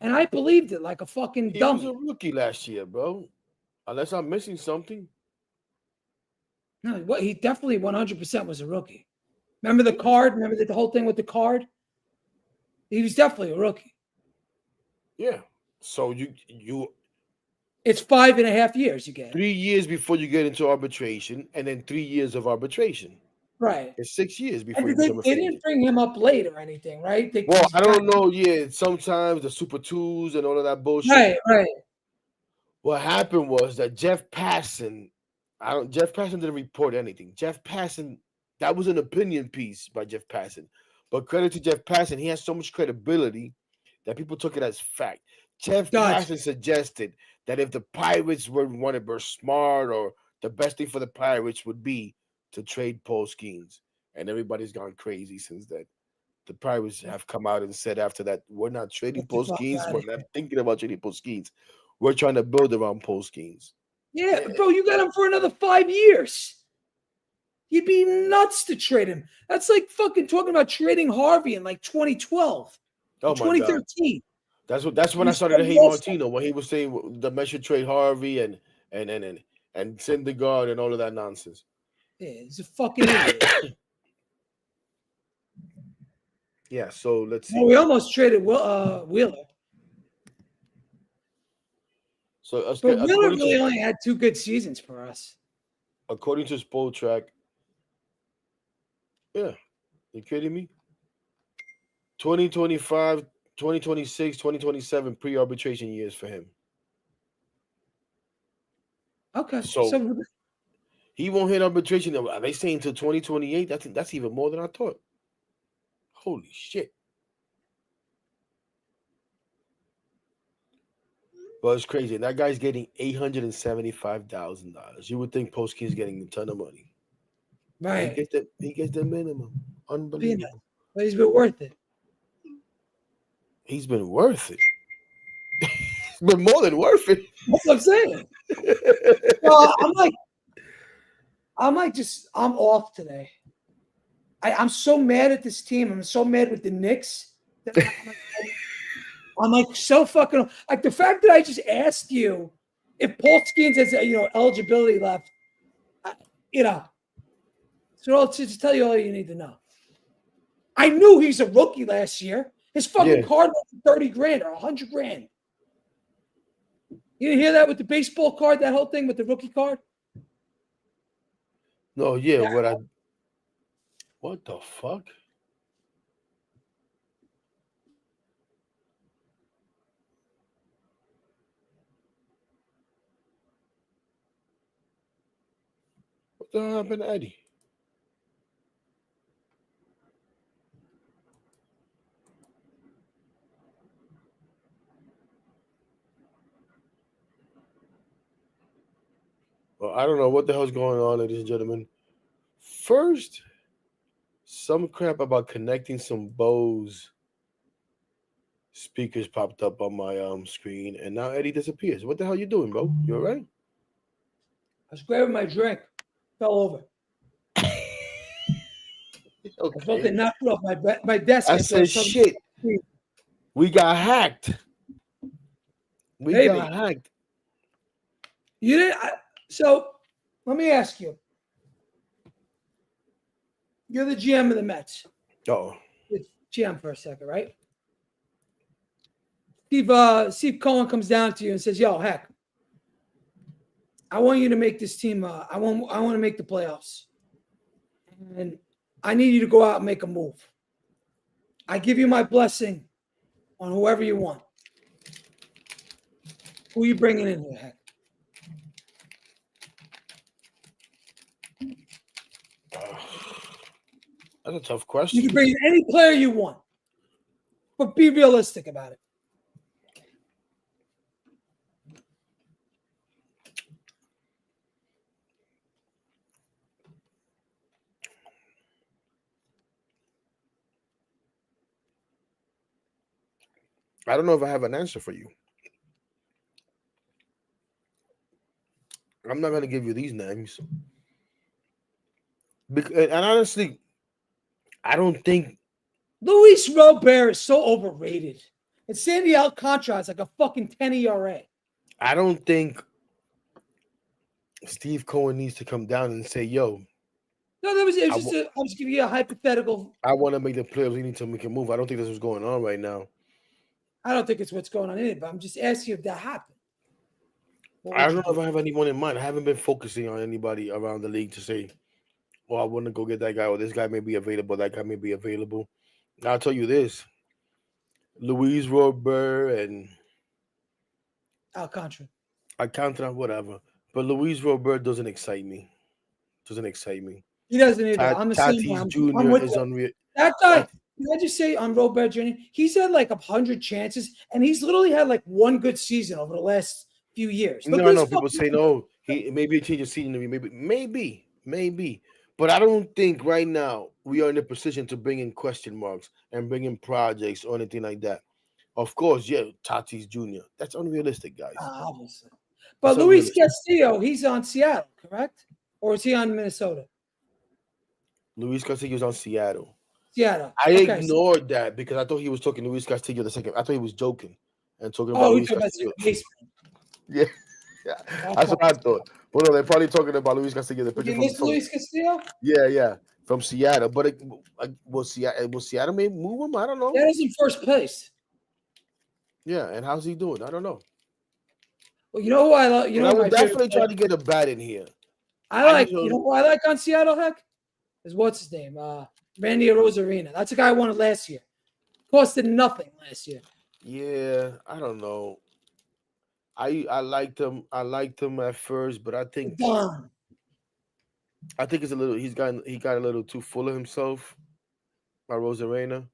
And I believed it like a fucking dummy. He was a rookie last year, bro. Unless I'm missing something. No, he definitely 100% was a rookie. Remember the card? Remember the whole thing with the card? He was definitely a rookie. Yeah. So you it's 5.5 years you get. 3 years before you get into arbitration, and then 3 years of arbitration. Right. It's 6 years before they didn't bring him up late or anything, right? I don't know. Yeah, sometimes the Super 2s and all of that bullshit. Right. What happened was that Jeff Passan didn't report anything. Jeff Passan, that was an opinion piece by Jeff Passan. But credit to Jeff Passan, he has so much credibility that people took it as fact. Jeff Passan suggested that if the Pirates were smart, or the best thing for the Pirates would be to trade Paul Skeens. And everybody's gone crazy since then. The Pirates have come out and said after that, we're not trading Paul Skeens. We're not thinking about trading Paul Skeens. We're trying to build around Paul Skeens. Yeah, bro, you got him for another 5 years. You'd be nuts to trade him. That's like fucking talking about trading Harvey in like 2012. Oh, 2013. That's when I started to hate Martino, when he was saying the men should trade Harvey and Syndergaard and all of that nonsense. Yeah, he's a fucking idiot. Yeah, so let's see. Well, we almost traded Wheeler. So but Wheeler really only had 2 good seasons for us. According to Spotrac, yeah, you kidding me? 2025, 2026, 2027 pre-arbitration years for him. Okay. So So he won't hit arbitration. Are they saying until 2028? That's even more than I thought. Holy shit. Well, it's crazy. And that guy's getting $875,000. You would think Postkin's getting a ton of money. right. He gets the minimum. Unbelievable. But he's been worth it. He's been worth it. He's been more than worth it. That's what I'm saying. Well, I'm off today. I'm so mad at this team. I'm so mad with the Knicks. I'm like so fucking like the fact that I just asked you if Paul Skeens has eligibility left. So I'll just tell you all you need to know. I knew he's a rookie last year. His fucking card was $30,000 or $100,000. You didn't hear that with the baseball card? That whole thing with the rookie card? No, yeah. What the fuck? What the hell happened to Eddie? Well, I don't know what the hell's going on, ladies and gentlemen. First, some crap about connecting some Bose speakers popped up on my screen, and now Eddie disappears. What the hell you doing, bro? You all right? I was grabbing my drink. Fell over. Okay. I felt it knocked it off my desk. I said, shit. We got hacked. Got hacked. You didn't. So let me ask you. You're the GM of the Mets. Oh. It's GM for a second, right? Steve Cohen comes down to you and says, "Yo, heck, I want you to make this team. I want to make the playoffs, and I need you to go out and make a move. I give you my blessing on whoever you want. Who are you bringing in here, heck?" That's a tough question. You can bring in any player you want, but be realistic about it. I don't know if I have an answer for you. I'm not going to give you these names. And honestly, I don't think Luis Robert is so overrated. And Sandy Alcantara is like a fucking 10 ERA. I don't think Steve Cohen needs to come down and say, yo. No, I was just giving you a hypothetical. I want to make the playoffs. We need to make a move. I don't think this is what's going on right now. I don't think it's what's going on in it, but I'm just asking you if that happened. I don't know if I have anyone in mind. I haven't been focusing on anybody around the league to say, well, I want to go get that guy, or this guy may be available, that guy may be available. Now, I'll tell you this. Luis Robert and Alcantara, whatever. But Luis Robert doesn't excite me. He doesn't either. I'm the same. Tatis Jr. is unreal. That guy, can I just say on Robert Jr., he's had like 100 chances, and he's literally had like one good season over the last few years. No, people say no. He maybe a change of scenery, maybe. But I don't think right now we are in a position to bring in question marks and bring in projects or anything like that. Of course, yeah, Tatis Jr. That's unrealistic, guys. Obviously. But Luis Castillo, he's on Seattle, correct? Or is he on Minnesota? Luis Castillo's on Seattle. I ignored that because I thought he was talking to Luis Castillo the second. I thought he was joking and talking about Luis Castillo. Yeah. That's what I thought. Well, no, they're probably talking about Luis Castillo. Luis Castillo? Yeah, from Seattle. But will Seattle maybe move him? I don't know. That is in first place. Yeah, and how's he doing? I don't know. Well, you know who I love? I would definitely try to get a bat in here. You know who I like on Seattle, heck? Is what's his name? Randy Arozarena. That's the guy I wanted last year. Costed nothing last year. Yeah, I don't know. I liked him. I liked him at first, but Don. I think it's a little. He got a little too full of himself by Rosarena,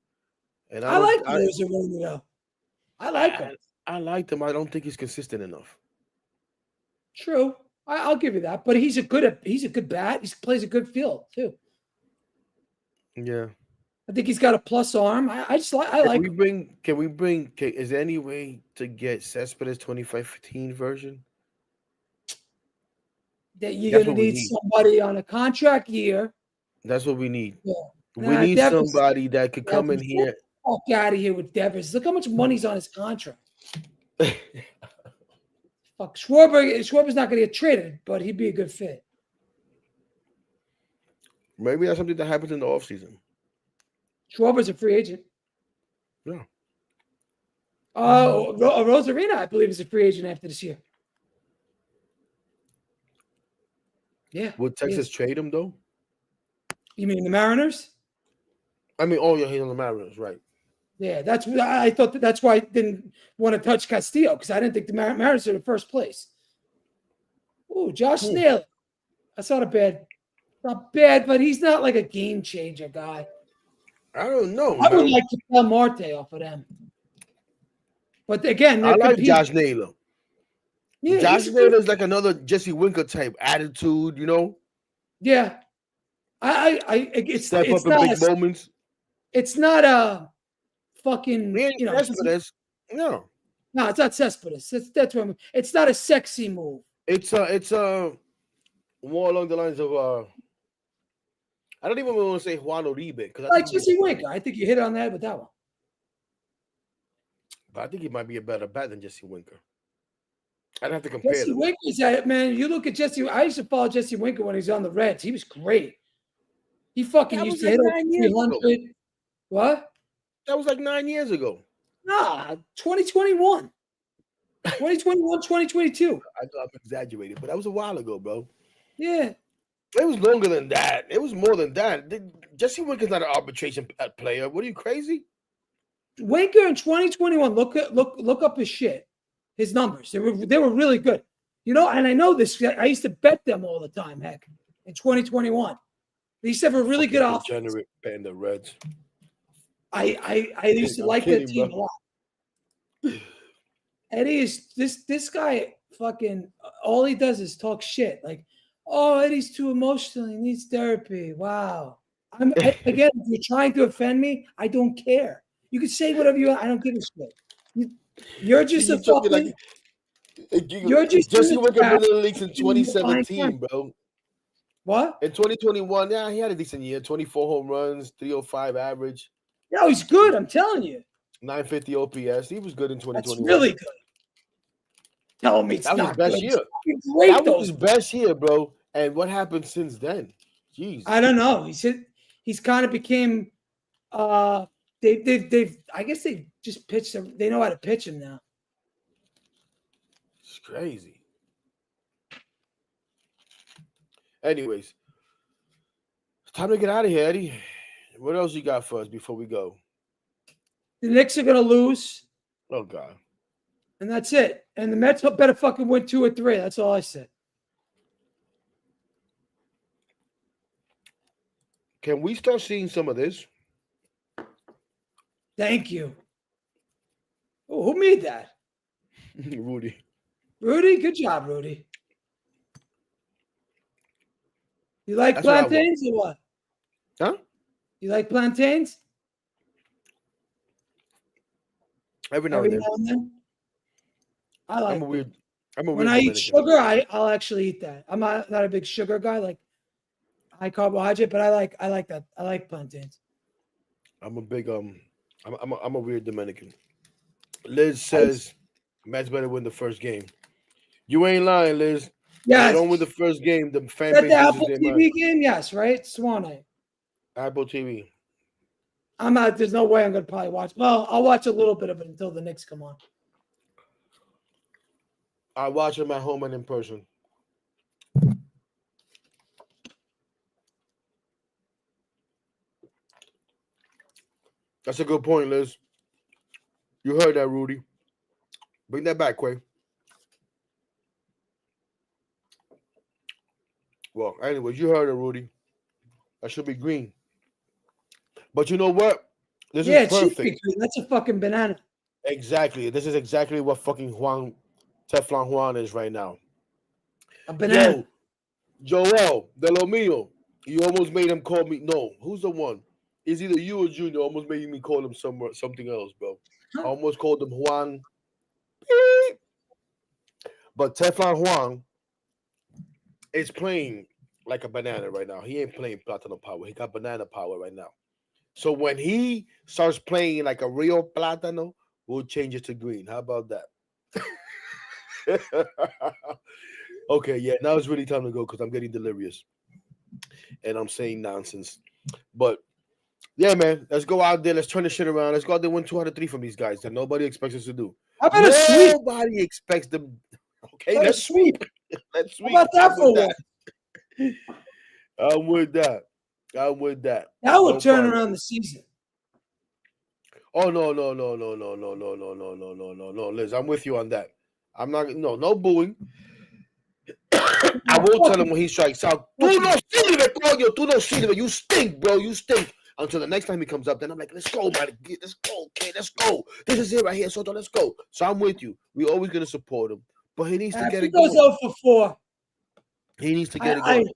and I I don't. like Rosarina though. I like him. I liked him. I don't think he's consistent enough. True. I'll give you that. But he's a good bat. He plays a good field too. Yeah. I think he's got a plus arm. I like him. Can we bring? Is there any way to get Cespedes 2015 version? That you're going to need somebody on a contract year. That's what we need. Yeah. We need somebody that could come in here. Fuck out of here with Devers. Look how much money's on his contract. Fuck, Schwarber's not going to get traded, but he'd be a good fit. Maybe that's something that happens in the offseason. Schwarber's a free agent. Yeah. Rosarina, I believe, is a free agent after this year. Yeah. Would Texas trade him, though? You mean the Mariners? I mean, oh, yeah, he's on the Mariners, right. Yeah, I thought that's why I didn't want to touch Castillo, because I didn't think the Mariners are in first place. Oh, Josh Naylor. That's not bad, but he's not like a game changer guy. I don't know. I would like to sell Marte off of them. But again, I like Josh Naylor. Yeah, Josh Naylor is like another Jesse Winker type attitude, you know? Yeah. It's step up in big moments. It's not a fucking, Cespedes. No, it's not Cespedes. That's what it's not a sexy move. It's more along the lines of I don't even want to say Juan Uribe because like Jesse Winker. I think you hit on that with that one. But I think he might be a better bat than Jesse Winker. I'd have to compare. Jesse Winker is that, man. You look at Jesse. I used to follow Jesse Winker when he was on the Reds. He was great. He fucking used to hit 300. What? That was like 9 years ago. Nah, 2021. 2021, 2022. I thought I'm exaggerating, but that was a while ago, bro. Yeah. It was longer than that. It was more than that. Jesse Winker's not an arbitration player. What are you, crazy? Winker in 2021, look up his shit. His numbers. They were really good. You know, and I know this. I used to bet them all the time, heck, in 2021. They used to have a really good offense. Degenerate betting the Reds. I used to like that team a lot. Eddie is this guy fucking all he does is talk shit. Like, oh, Eddie's too emotional. He needs therapy. Wow. Again, if you're trying to offend me, I don't care. You can say whatever you want. I don't give a shit. You're just a fucking. You're just Jesse Winker been in the league in 2017, bro. What? In 2021, yeah, he had a decent year. 24 home runs, 305 average. No, he's good. I'm telling you. 950 OPS. He was good in 2021. That's really good. Tell me it's that was not his best good. year. Great, that was his best year, bro. And what happened since then? Jeez. I don't know. He's kind of became they've I guess they just pitched him. They know how to pitch him now. It's crazy. Anyways, it's time to get out of here, Eddie. What else you got for us before we go? The Knicks are gonna lose. Oh God. And that's it. And the Mets better fucking win 2 or 3. That's all I said. Can we start seeing some of this? Thank you. Oh, who made that? Rudy. Rudy? Good job, Rudy. You like plantains or what? Huh? You like plantains? Every now and then. I like I'm a weird when I eat sugar, I'll actually eat that. I'm not a big sugar guy, like high carbohydrate, but I like that. I like plantains. I'm a big I'm a weird Dominican. Liz says Mets better win the first game. You ain't lying, Liz. Yeah. They don't win the first game. The fan base the Apple TV game, yes, right? Swan night. Apple TV. I'm not. There's no way I'm gonna probably watch. Well, I'll watch a little bit of it until the Knicks come on. I watch them at home and in person. That's a good point, Liz. You heard that, Rudy. Bring that back, Quay. Well, anyways, you heard it, Rudy. That should be green. But you know what? This Yeah, is it should be perfect. green. That's a fucking banana. Exactly. This is exactly what fucking Teflon Juan is right now. A banana. Yo, Joel, de lo mío. You almost made him call me. No, who's the one? It's either you or Junior. Almost made me call him something else, bro. I almost called him Juan. But Teflon Juan is playing like a banana right now. He ain't playing Platinum Power. He got banana power right now. So when he starts playing like a real Platano, we'll change it to green. How about that? Okay, yeah, now it's really time to go because I'm getting delirious and I'm saying nonsense. But yeah, man, let's go out there. Let's turn the shit around. Let's go out there, win 2 out of 3 from these guys that nobody expects us to do. How about a sweep? Nobody expects them. Okay, How about a let's sweep. Let's How sweep. about that for one? I'm with that. I'm with that. That will No turn problem. around the season. Oh no, no, Liz. I'm with you on that. I'm not no booing. I will tell him when he strikes out. Tú no sirve, coño. Tú no sirve. You stink, bro. You stink. Until the next time he comes up, then I'm like, let's go, man. Let's go, okay, let's go. This is it right here, Soto. Let's go. So I'm with you. We're always gonna support him, but he needs to get he it goes going. out for 4. He needs to get it going.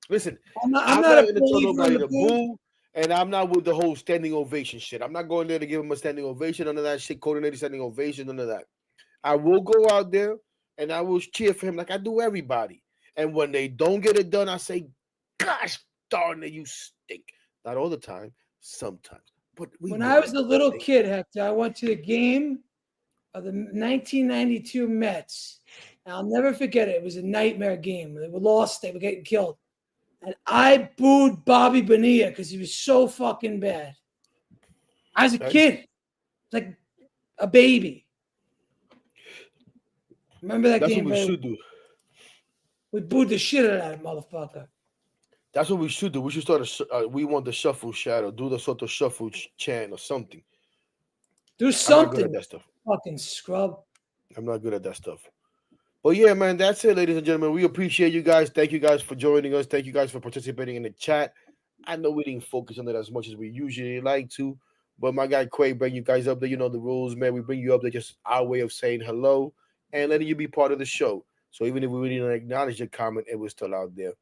Listen, I'm not I'm a not going to tell believer nobody in to the boo. boo, and I'm not with the whole standing ovation shit. I'm not going there to give him a standing ovation, none of that shit, coordinated standing ovation, none of that. I will go out there and I will cheer for him like I do everybody. And when they don't get it done, I say, gosh darn it, you stink. Not all the time, sometimes. But when I was a little kid, Hector, I went to the game of the 1992 Mets. And I'll never forget it. It was a nightmare game. They were lost. They were getting killed. And I booed Bobby Bonilla because he was so fucking bad. I was a kid. Like a baby. Remember that game? That's what we should do. We booed the shit out of that motherfucker. That's what we should do. We should start we want the shuffle shadow. Do the sort of shuffle chant or something. Do something. I'm not good at that stuff. Fucking scrub. I'm not good at that stuff. But yeah, man, that's it, ladies and gentlemen. We appreciate you guys. Thank you guys for joining us. Thank you guys for participating in the chat. I know we didn't focus on it as much as we usually like to, but my guy Quay bring you guys up there. You know the rules, man. We bring you up there, just our way of saying hello and letting you be part of the show. So even if we didn't acknowledge your comment, it was still out there.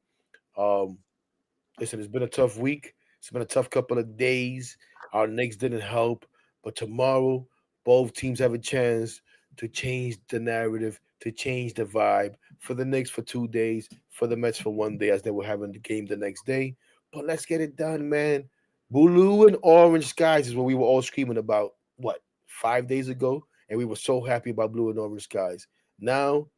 Listen, it's been a tough week. It's been a tough couple of days. Our Knicks didn't help, but tomorrow both teams have a chance to change the narrative, to change the vibe for the Knicks for 2 days, for the Mets for 1 day, as they were having the game the next day. But let's get it done, man. Blue and orange skies is what we were all screaming about, 5 days ago? And we were so happy about blue and orange skies. Now,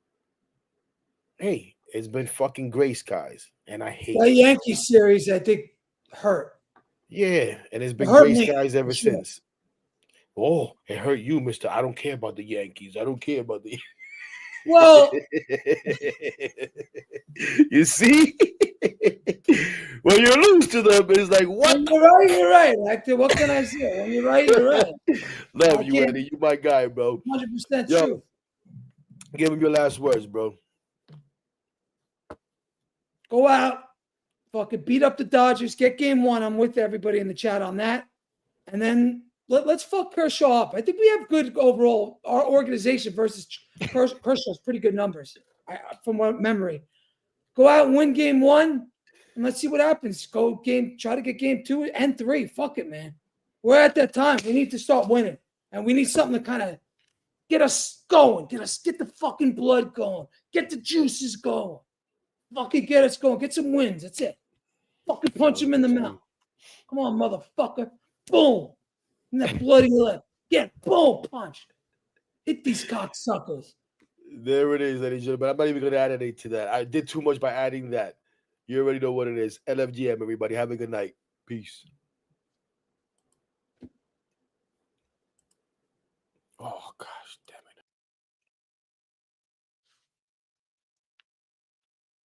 hey, it's been fucking gray skies, and I hate that Yankee series, I think, hurt. Yeah, and it's been gray skies ever since. Oh, it hurt you, mister. I don't care about the Yankees. I don't care about the. Well, you see, when you lose to them, it's like what? You're right. Hector, what can I say? When you're right, you're right. Love you, Eddie. You my guy, bro. 100% true. Give him your last words, bro. Go out, fucking beat up the Dodgers, get game 1. I'm with everybody in the chat on that. And then let's fuck Kershaw up. I think we have good overall. Our organization versus Kershaw's pretty good numbers from my memory. Go out and win game 1, and let's see what happens. Try to get game 2 and 3. Fuck it, man. We're at that time. We need to start winning, and we need something to kind of get us going. Get the fucking blood going. Get the juices going. Fucking get us going. Get some wins. That's it. Fucking punch him in the mouth. Come on, motherfucker. Boom. In that bloody lip. Get boom punched. Hit these cocksuckers. There it is, ladies and gentlemen. I'm not even going to add anything to that. I did too much by adding that. You already know what it is. LFGM, everybody. Have a good night. Peace. Oh, God.